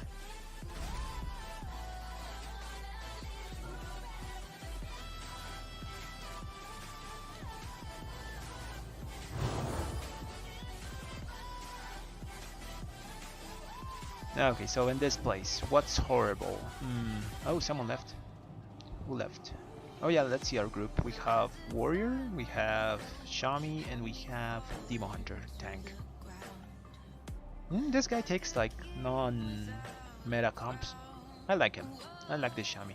Okay, so in this place, what's horrible? Oh, someone left. Who left? Oh yeah, let's see our group. We have Warrior, we have Shami, and we have Demon Hunter, tank. This guy takes like non-meta comps. I like him. I like this Shami.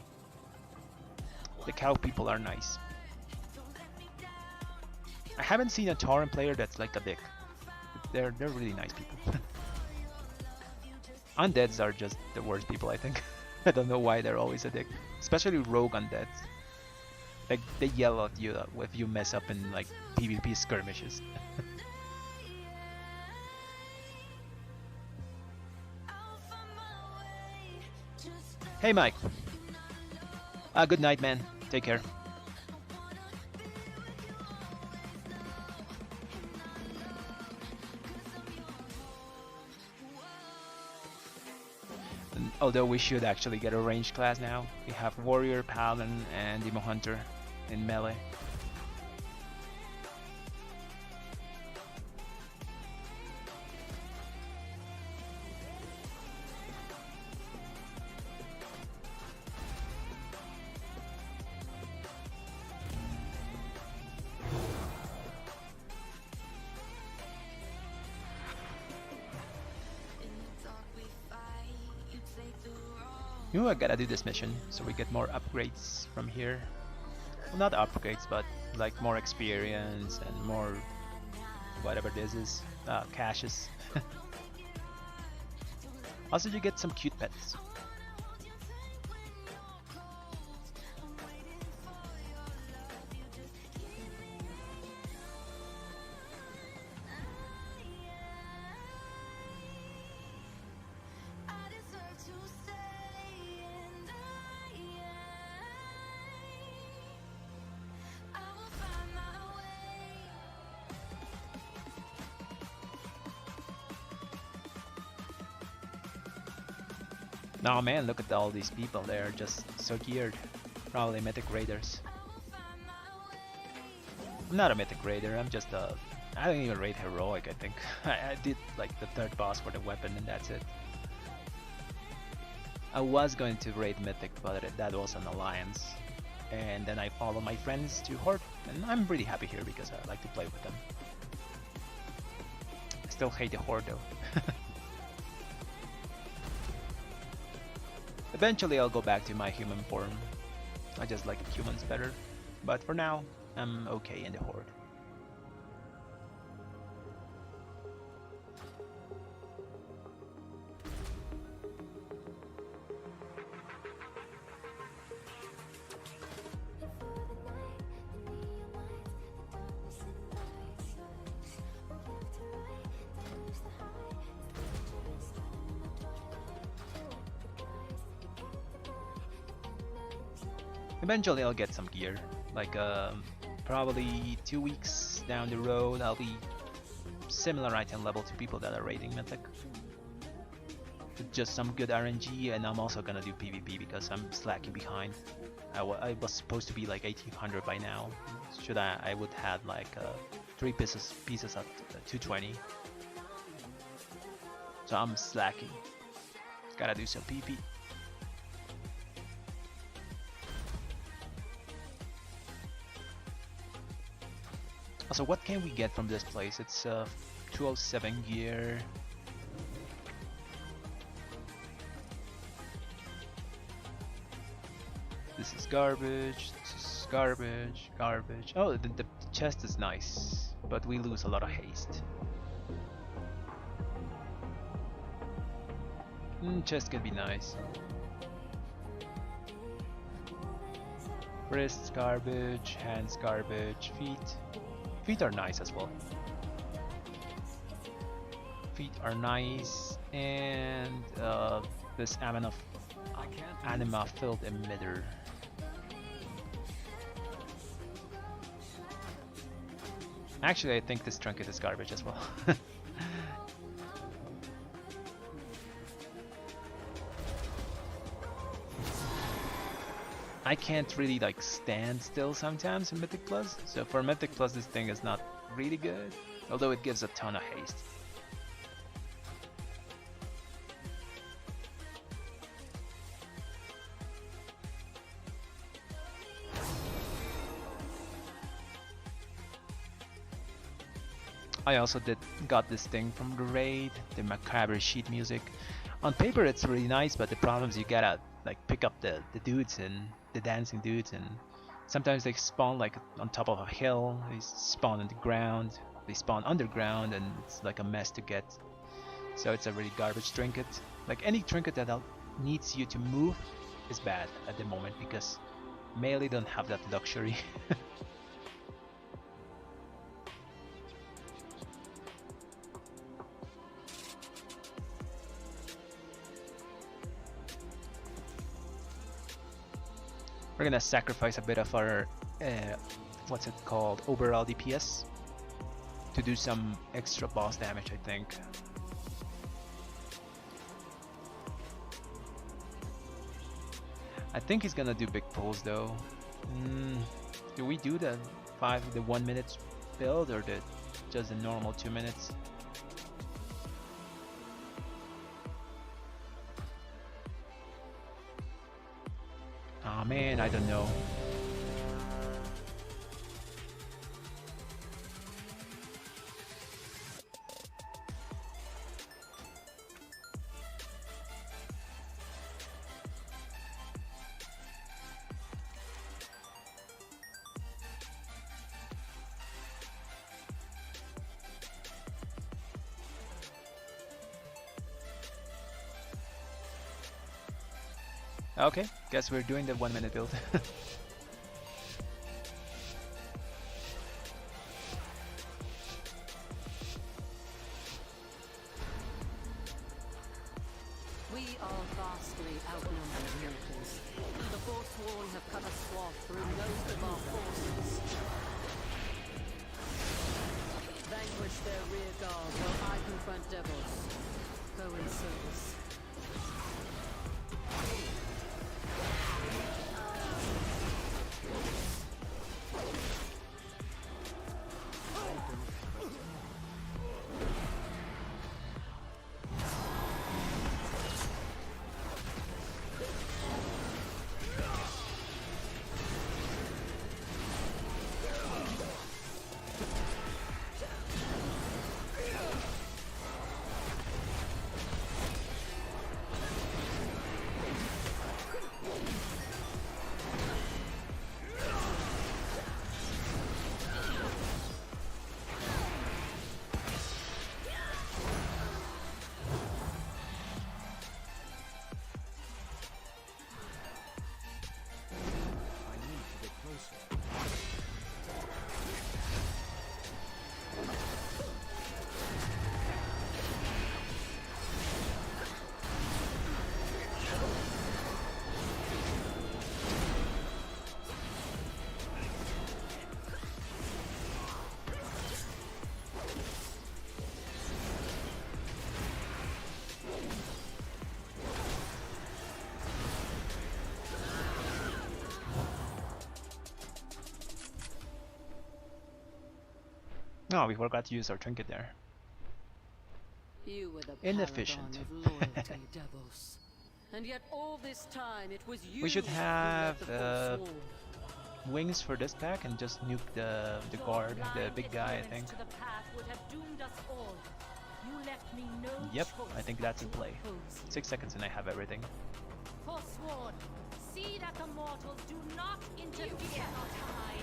The cow people are nice. I haven't seen a Tauren player that's like a dick. They're really nice people. Undeads are just the worst people, I think. I don't know why they're always a dick. Especially rogue undeads. Like, they yell at you if you mess up in, like, PvP skirmishes. Hey, Mike. Good night, man. Take care. Although we should actually get a ranged class now. We have Warrior, Paladin, and Demon Hunter in melee. You know, I gotta do this mission so we get more upgrades from here. Well, not upgrades, but like more experience and more whatever this is, caches. Also, you get some cute pets. Oh man, look at all these people. They're just so geared. Probably Mythic Raiders. I'm not a Mythic Raider, I'm just a... I don't even raid Heroic, I think. I did like the third boss for the weapon and that's it. I was going to raid Mythic, but that was an alliance. And then I follow my friends to Horde, and I'm really happy here because I like to play with them. I still hate the Horde though. Eventually I'll go back to my human form. I just like humans better. But for now, I'm okay in the Horde. Eventually I'll get some gear, like probably 2 weeks down the road I'll be similar item level to people that are raiding Mythic. With just some good RNG, and I'm also gonna do PvP because I'm slacking behind. I was supposed to be like 1800 by now. I would have like 3 pieces at 220. So I'm slacking. Gotta do some PvP. Also, what can we get from this place? It's 207 gear. This is garbage. This is garbage. Garbage. Oh, the chest is nice, but we lose a lot of haste. Chest can be nice. Wrists garbage. Hands garbage. Feet. Feet are nice as well. Feet are nice, and this anima-filled emitter. Actually, I think this trinket is garbage as well. I can't really like stand still sometimes in Mythic Plus, so for Mythic Plus this thing is not really good, although it gives a ton of haste. I also got this thing from the raid, the macabre sheet music. On paper it's really nice, but the problem is you gotta like pick up the dudes and the dancing dudes, and sometimes they spawn like on top of a hill, they spawn on the ground, they spawn underground, and it's like a mess to get. So it's a really garbage trinket. Like any trinket that needs you to move is bad at the moment because melee don't have that luxury. We're gonna sacrifice a bit of our, what's it called, overall DPS to do some extra boss damage, I think. I think he's gonna do big pulls though. Do we do the 1 minute build or just the normal 2 minutes? Aw man, I don't know. Okay, guess we're doing the 1 minute build. We are vastly outnumbered mortals. The Forsworn have cut a swath through most of our forces. Vanquish their rear guard while I confront devils. Go in service. Oh, we forgot to use our trinket there. You were the Inefficient. paragon of loyalty, Devils. And yet all this time it was you We should who have led the Forsworn. wings for this pack and just nuke the guard, the big guy, I think. To the path would have doomed us all. You left me no Yep, choice I think that's in but to play. oppose you. 6 seconds and I have everything. Forsworn, see that the mortals do not interfere. You cannot hide.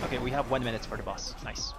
Okay, we have 1 minute for the boss. Nice.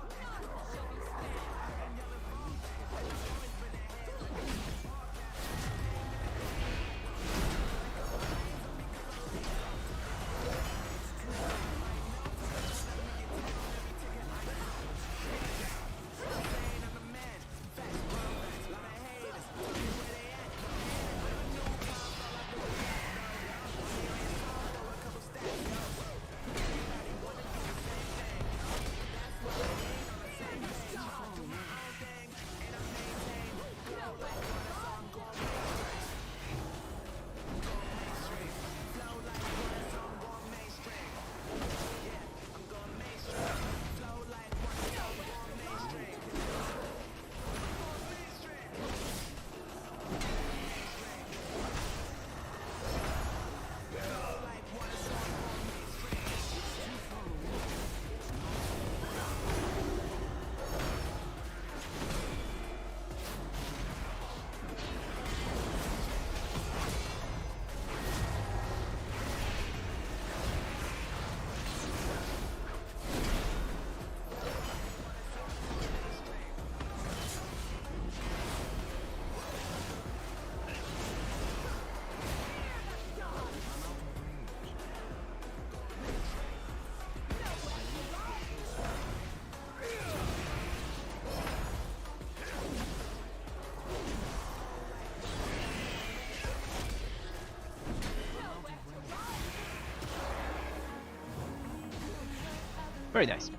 Very nice.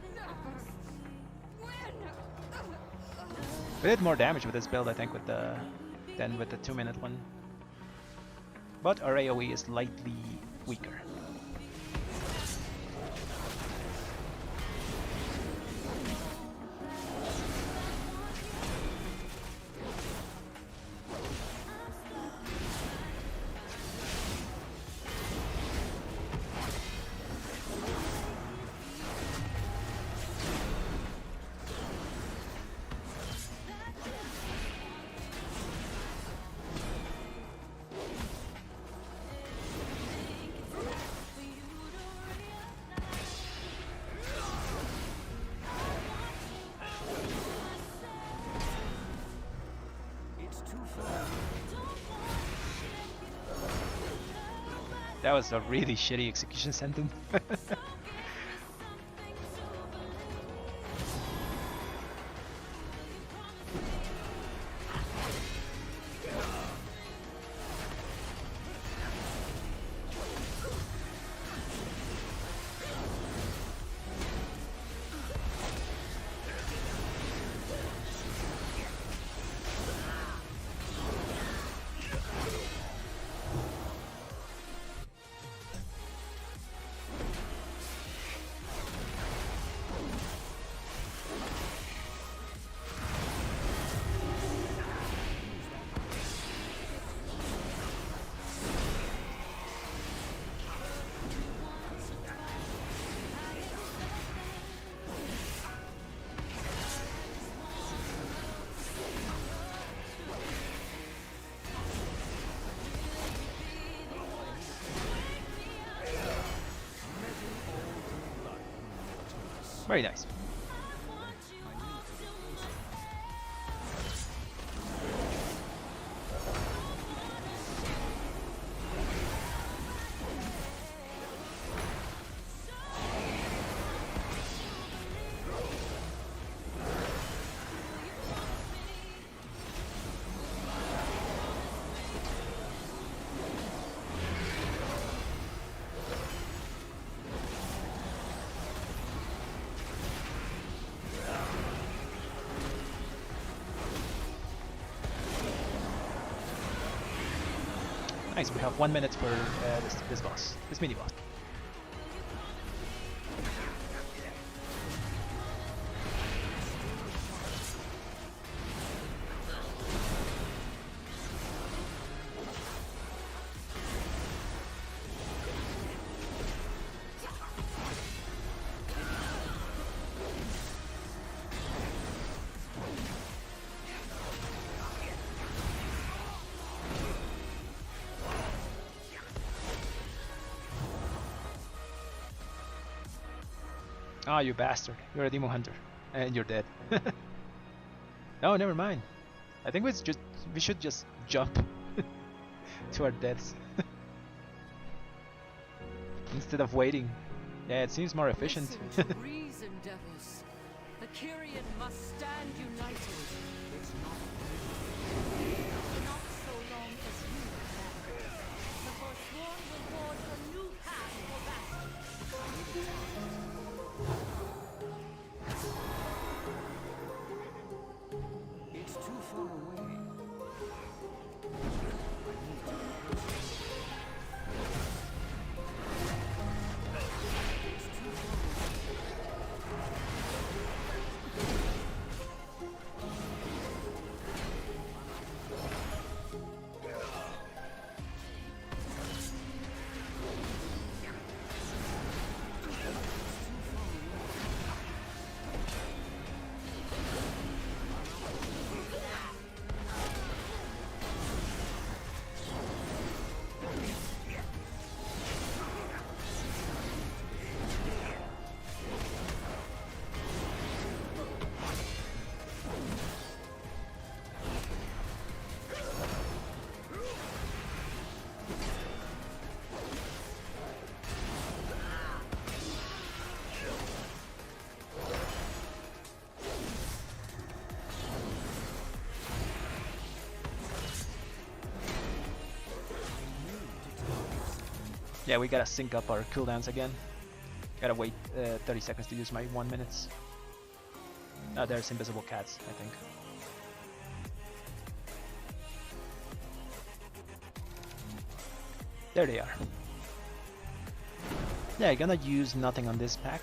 We did more damage with this build, I think, than with the 2-minute one. But our AoE is slightly weaker. That was a really shitty execution sentence. Very nice. Nice, we have 1 minute for this boss, this mini boss. Ah, you bastard. You're a demon hunter. And you're dead. No, never mind. I think we should just jump to our deaths. Instead of waiting. Yeah, it seems more efficient. Listen to reason, devils. The Kyrian must stand united. Not so long as you can. The Forsworn will forge a new path for battle. It's too far away. Yeah, we gotta sync up our cooldowns again. Gotta wait 30 seconds to use my 1 minutes. Oh, there's invisible cats, I think. There they are. Yeah, gonna use nothing on this pack.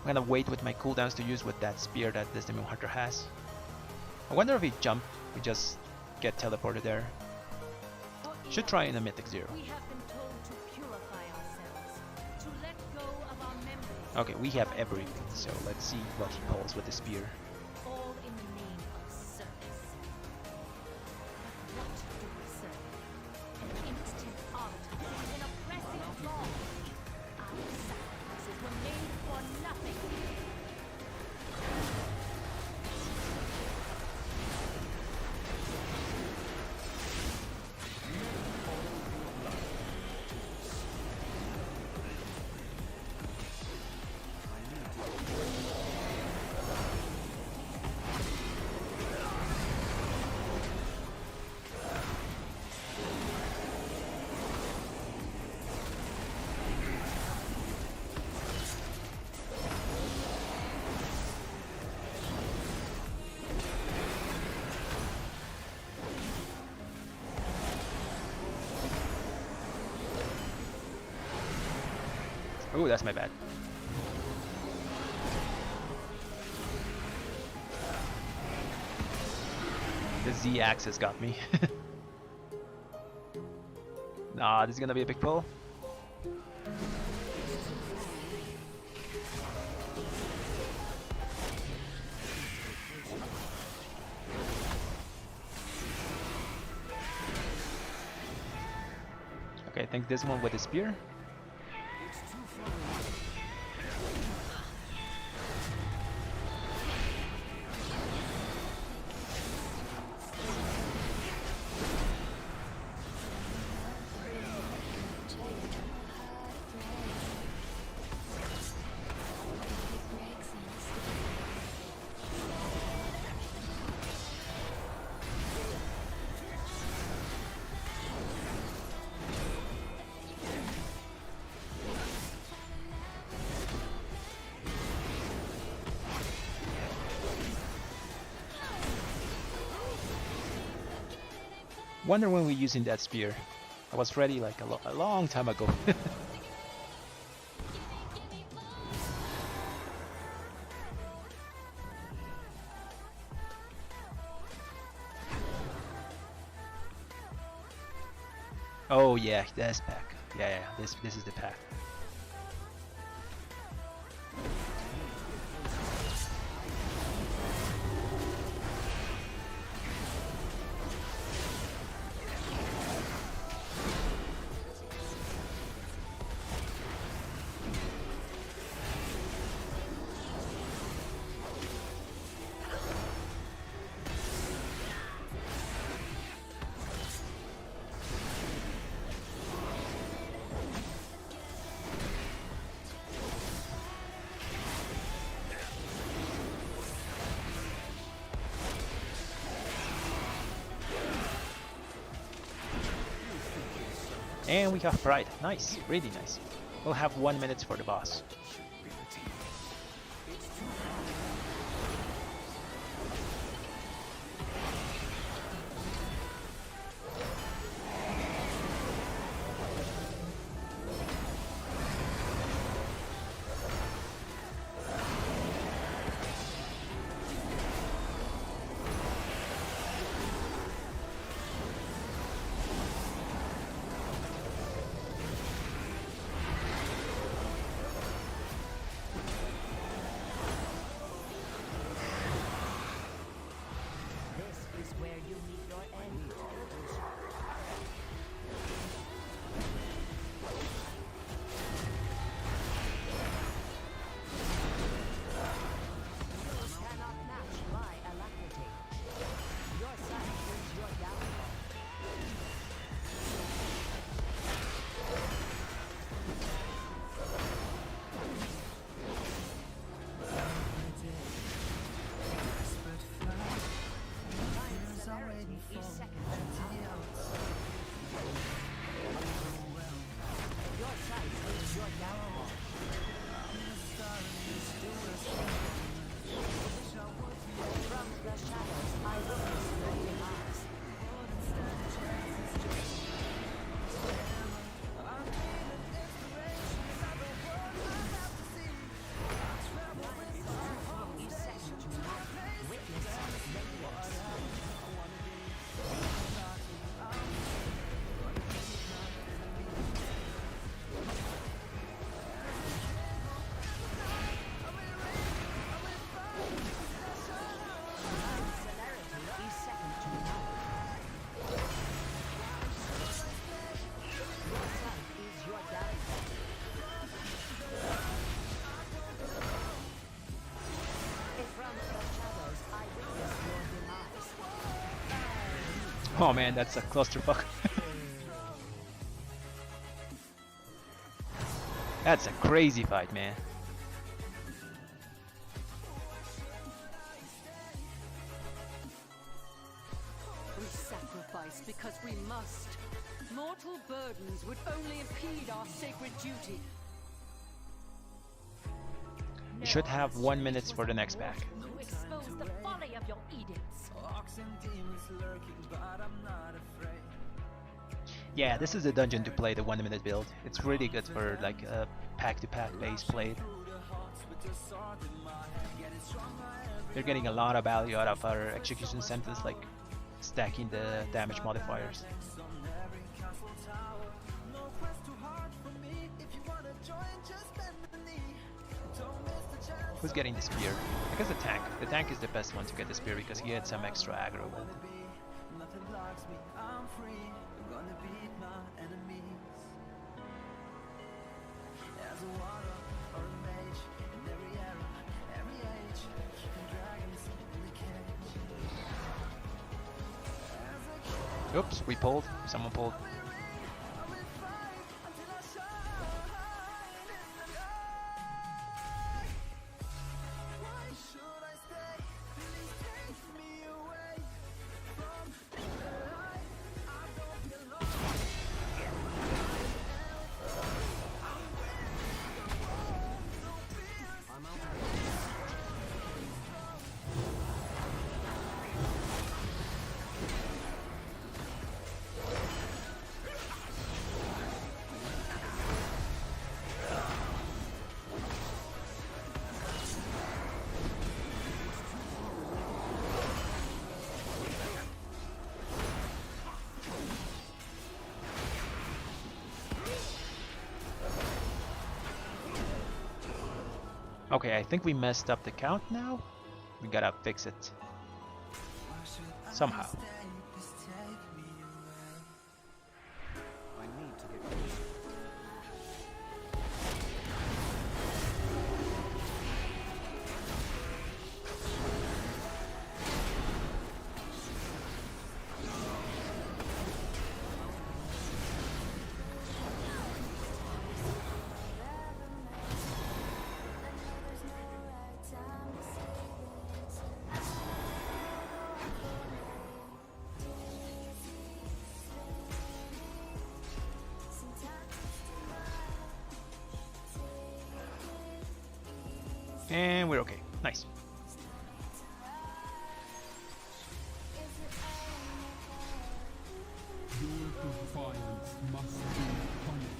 I'm gonna wait with my cooldowns to use with that spear that this Demon Hunter has. I wonder if he jump, we just get teleported there. Should try in a Mythic 0. We have been told to purify ourselves, to let go of our memories. Okay, we have everything, so let's see what he pulls with the spear. All in the name of service. But what do we serve? An impotent automaton, an oppressive law. Our sacrifices were made for nothing. Oh, that's my bad. Z-axis got me. Nah, this is gonna be a big pull. Okay, I think this one with the spear. Wonder when we're using that spear. I was ready like a long time ago. Oh yeah, this pack. Yeah, this is the pack. And we have Pride. Nice, really nice. We'll have 1 minute for the boss. Oh man, that's a clusterfuck. That's a crazy fight, man. We sacrifice because we must. Mortal burdens would only impede our sacred duty. You should have 1 minute for the next pack. To expose the folly of your edicts. Yeah, this is the dungeon to play the 1 minute build. It's really good for like a pack-to-pack base played. They're getting a lot of value out of our execution centers, like stacking the damage modifiers. Who's getting the spear? I guess the tank. The tank is the best one to get the spear because he had some extra aggro with it. Oops, we pulled. Someone pulled. Okay, I think we messed up the count now. We gotta fix it. Somehow. And we're okay. Nice. Your defiance must be punished.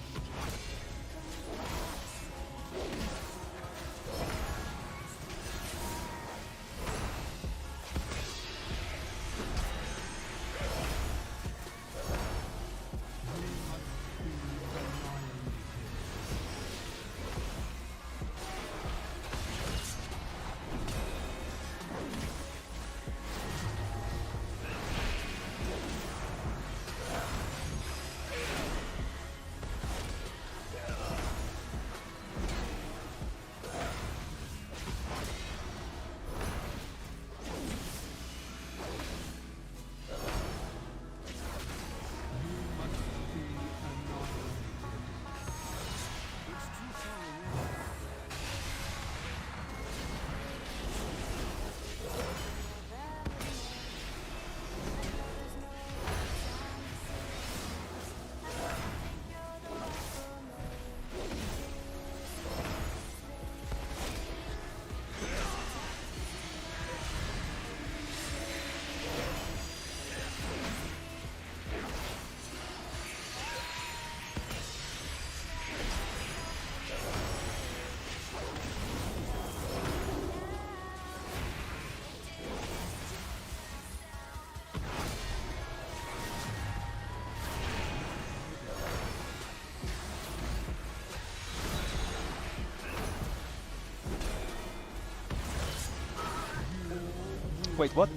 Wait, what?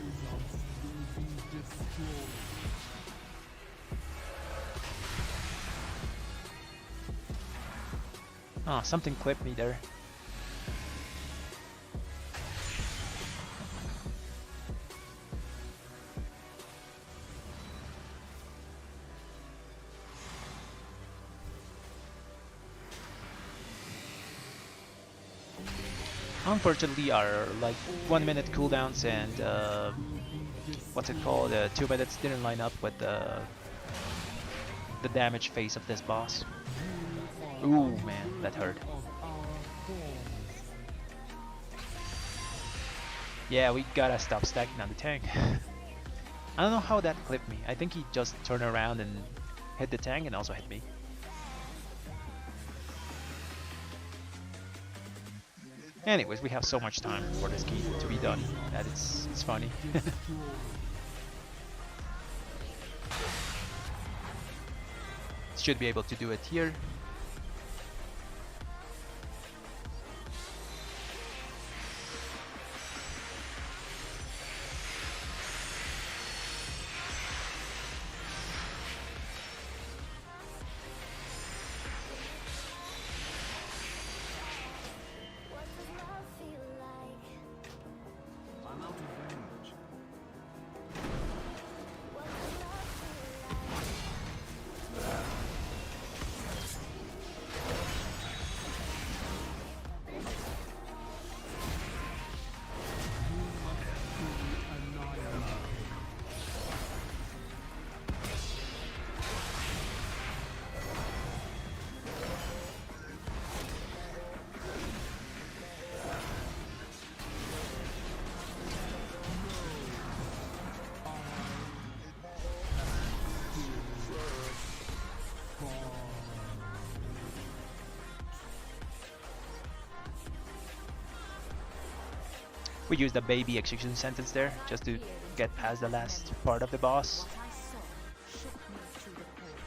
Oh, something clipped me there. Unfortunately, our like 1 minute cooldowns and what's it called? 2 minutes didn't line up with the damage phase of this boss. Ooh, man, that hurt. Yeah, we gotta stop stacking on the tank. I don't know how that clipped me. I think he just turned around and hit the tank and also hit me. Anyways, we have so much time for this key to be done that it's funny. should be able to do it here. What does love feel like? I'm out of range. What does love feel like? Annihilated. We used a baby execution sentence there just to get past the last part of the boss. What I saw shook me to the core.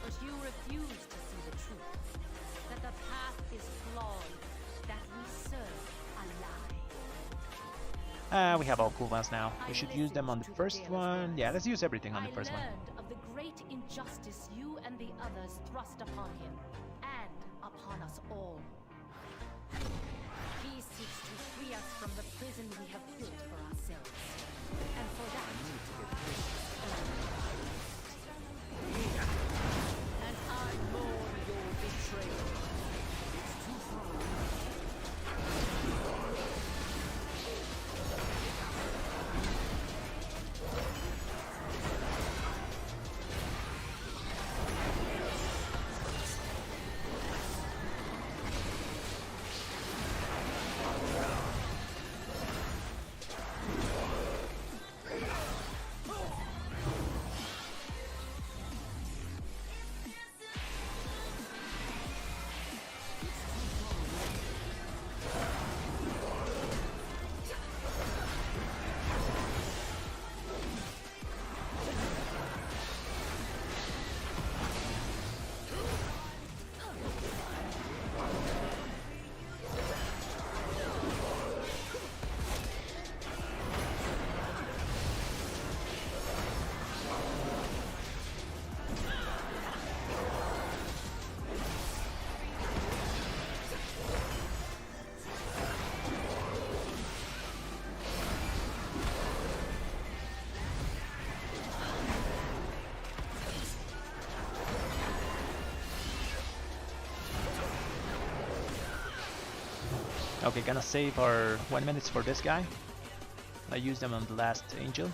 But you refuse to see the truth. That the path is flawed. That we serve a lie. We have all cooldowns now. We should use them on the first one. Yeah, let's use everything on the first one. I learned of the great injustice you and the others thrust upon him, and upon us all. He seeks to free us from the prison we have built for ourselves. And for that, And I mourn your betrayal. It's too far away. Okay, gonna save our 1 minute for this guy. I used them on the last angel.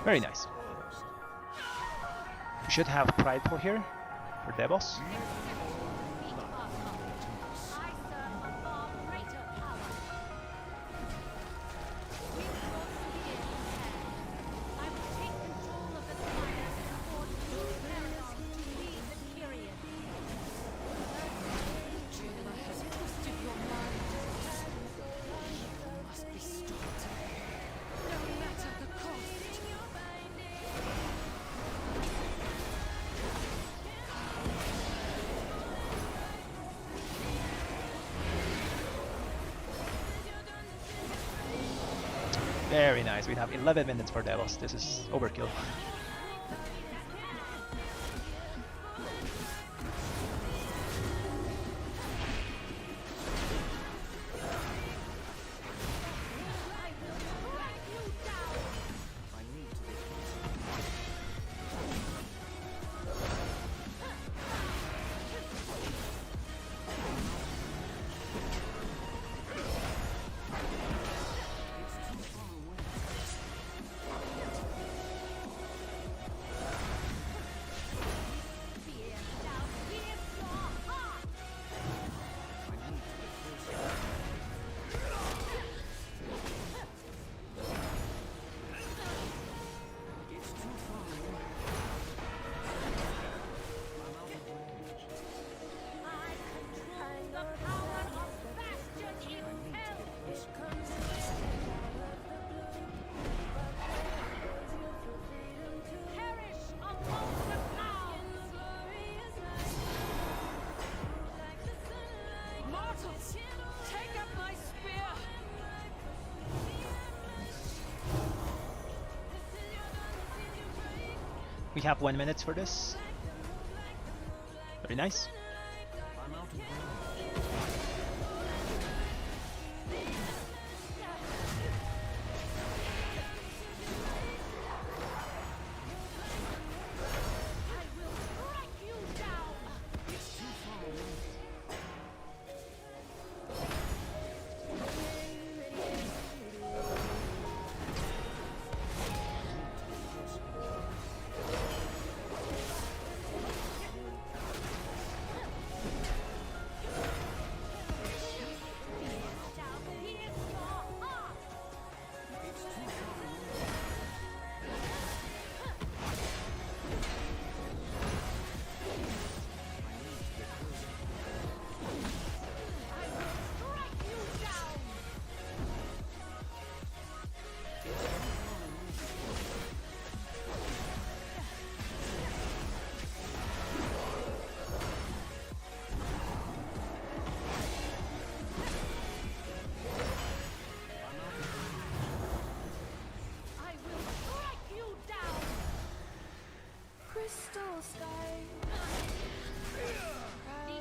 Very nice. We should have Prideful here for Devos. I serve a far greater power. With your spear in hand, I will take control of the fires and forge new paradigms to lead the period. Jailer has twisted your mind. You must be stopped. No matter the cost. Very nice. We have 11 minutes for Devos. This is overkill. I need to We have 1 minute for this. Very nice.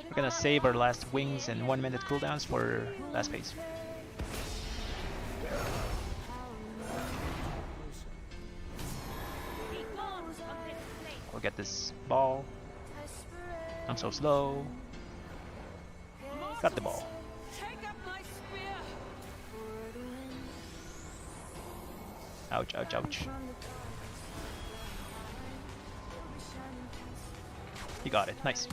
We're gonna save our last wings and 1 minute cooldowns for last phase. We'll get this ball. I'm so slow. Got the ball. Ouch, ouch, ouch. You got it. Nice.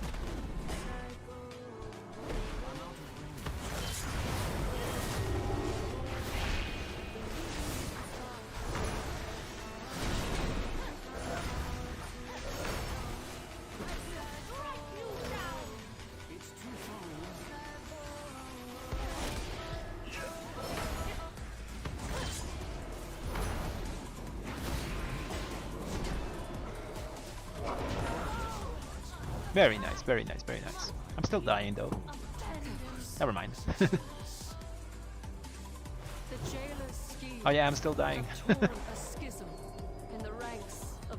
Very nice, very nice, very nice. I'm still dying though. Never mind. Oh yeah, I'm still dying.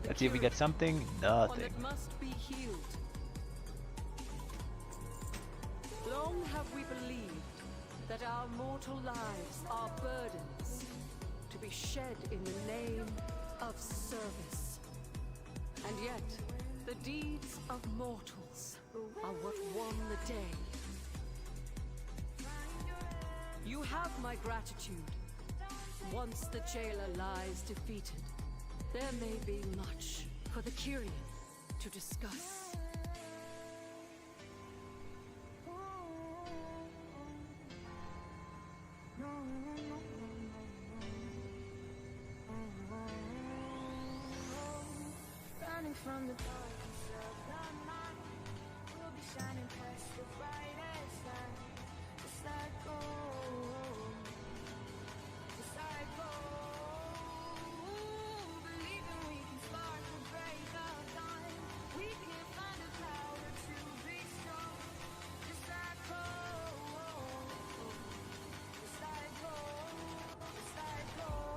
Let's see if we get something. Nothing. Long have we believed that our mortal lives are burdens to be shed in the name of service. And yet, the deeds of mortals are what won the day. You have my gratitude. Once the jailer lies defeated, there may be much for the Kyrian to discuss. Running from the darkness of the night, we'll be shining past the brightest light. Just like gold, just like gold. Believing we can spark the break of dawn. We can find the power to be strong. Just like gold, just like gold, just like gold.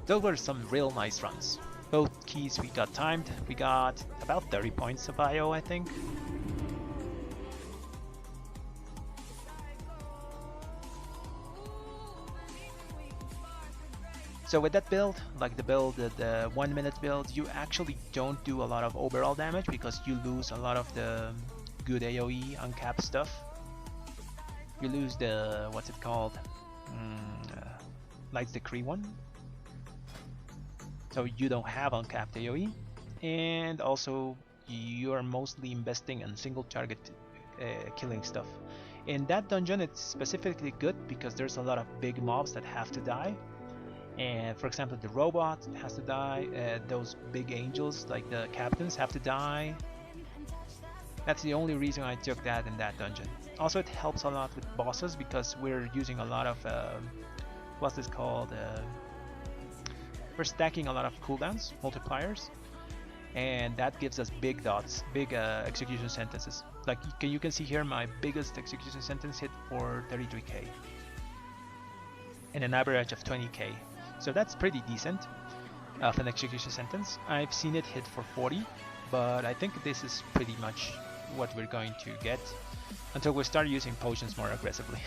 Those were some real nice runs. Both keys we got timed. We got about 30 points of IO, I think. So with that build, like the 1 minute build, you actually don't do a lot of overall damage because you lose a lot of the good AoE uncapped stuff. You lose the, what's it called? Light's Decree one. So you don't have uncapped AoE, and also you are mostly investing in single target killing stuff. In that dungeon it's specifically good because there's a lot of big mobs that have to die, and for example the robot has to die, those big angels like the captains have to die, That's the only reason I took that in that dungeon. Also, it helps a lot with bosses because we're using a lot of what's this called? We're stacking a lot of cooldowns, multipliers, and that gives us big dots, big execution sentences. Like you can see here, my biggest execution sentence hit for 33k, and an average of 20k. So that's pretty decent of an execution sentence. I've seen it hit for 40, but I think this is pretty much what we're going to get until we start using potions more aggressively.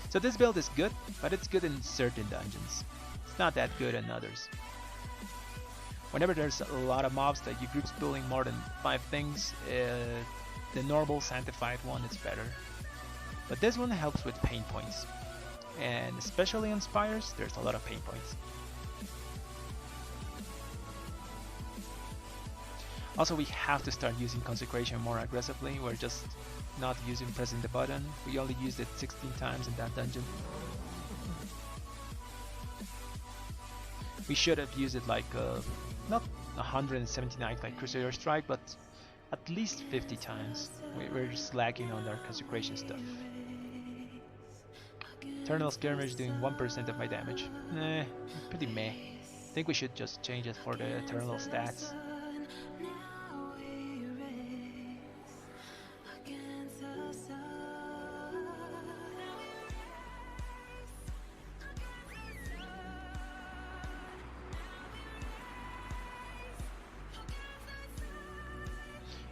So this build is good, but it's good in certain dungeons. It's not that good in others. Whenever there's a lot of mobs that your group's building more than 5 things, the normal sanctified one is better. But this one helps with pain points. And especially on spires, there's a lot of pain points. Also, we have to start using consecration more aggressively. We're just not pressing the button. We only used it 16 times in that dungeon. We should have used it like not 179 like Crusader Strike, but at least 50 times. We're just lacking on our consecration stuff. Eternal Skirmish doing 1% of my damage. Pretty meh. I think we should just change it for the Eternal stats.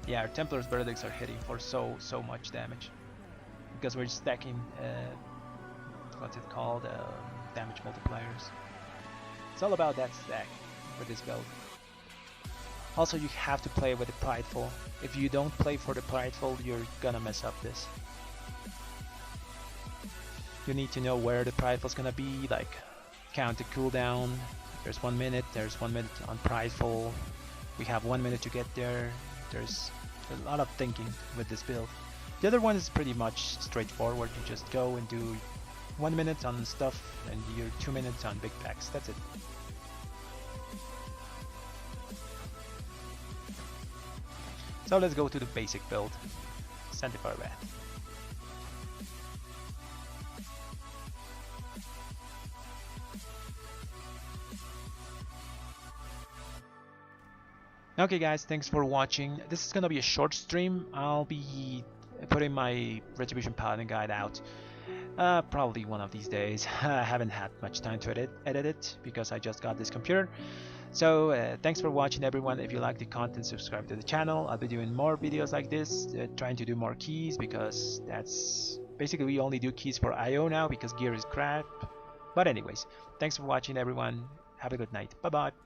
Yeah, our Templar's Verdicts are hitting for so much damage because we're stacking what's it called, damage multipliers. It's all about that stack for this build. Also, you have to play with the Prideful. If you don't play for the Prideful, you're gonna mess up this. You need to know where the Prideful's gonna be, like count the cooldown. There's 1 minute, there's 1 minute on Prideful. We have 1 minute to get there. There's a lot of thinking with this build. The other one is pretty much straightforward. You just go and do 1 minute on stuff and you're 2 minutes on big packs. That's it. So let's go to the basic build. Sanctifier Bath. Okay guys, thanks for watching. This is gonna be a short stream. I'll be putting my Retribution Paladin guide out probably one of these days. I haven't had much time to edit it because I just got this computer. So thanks for watching everyone. If you like the content, subscribe to the channel. I'll be doing more videos like this, trying to do more keys because that's basically we only do keys for IO now because gear is crap. But anyways, thanks for watching everyone. Have a good night. Bye bye.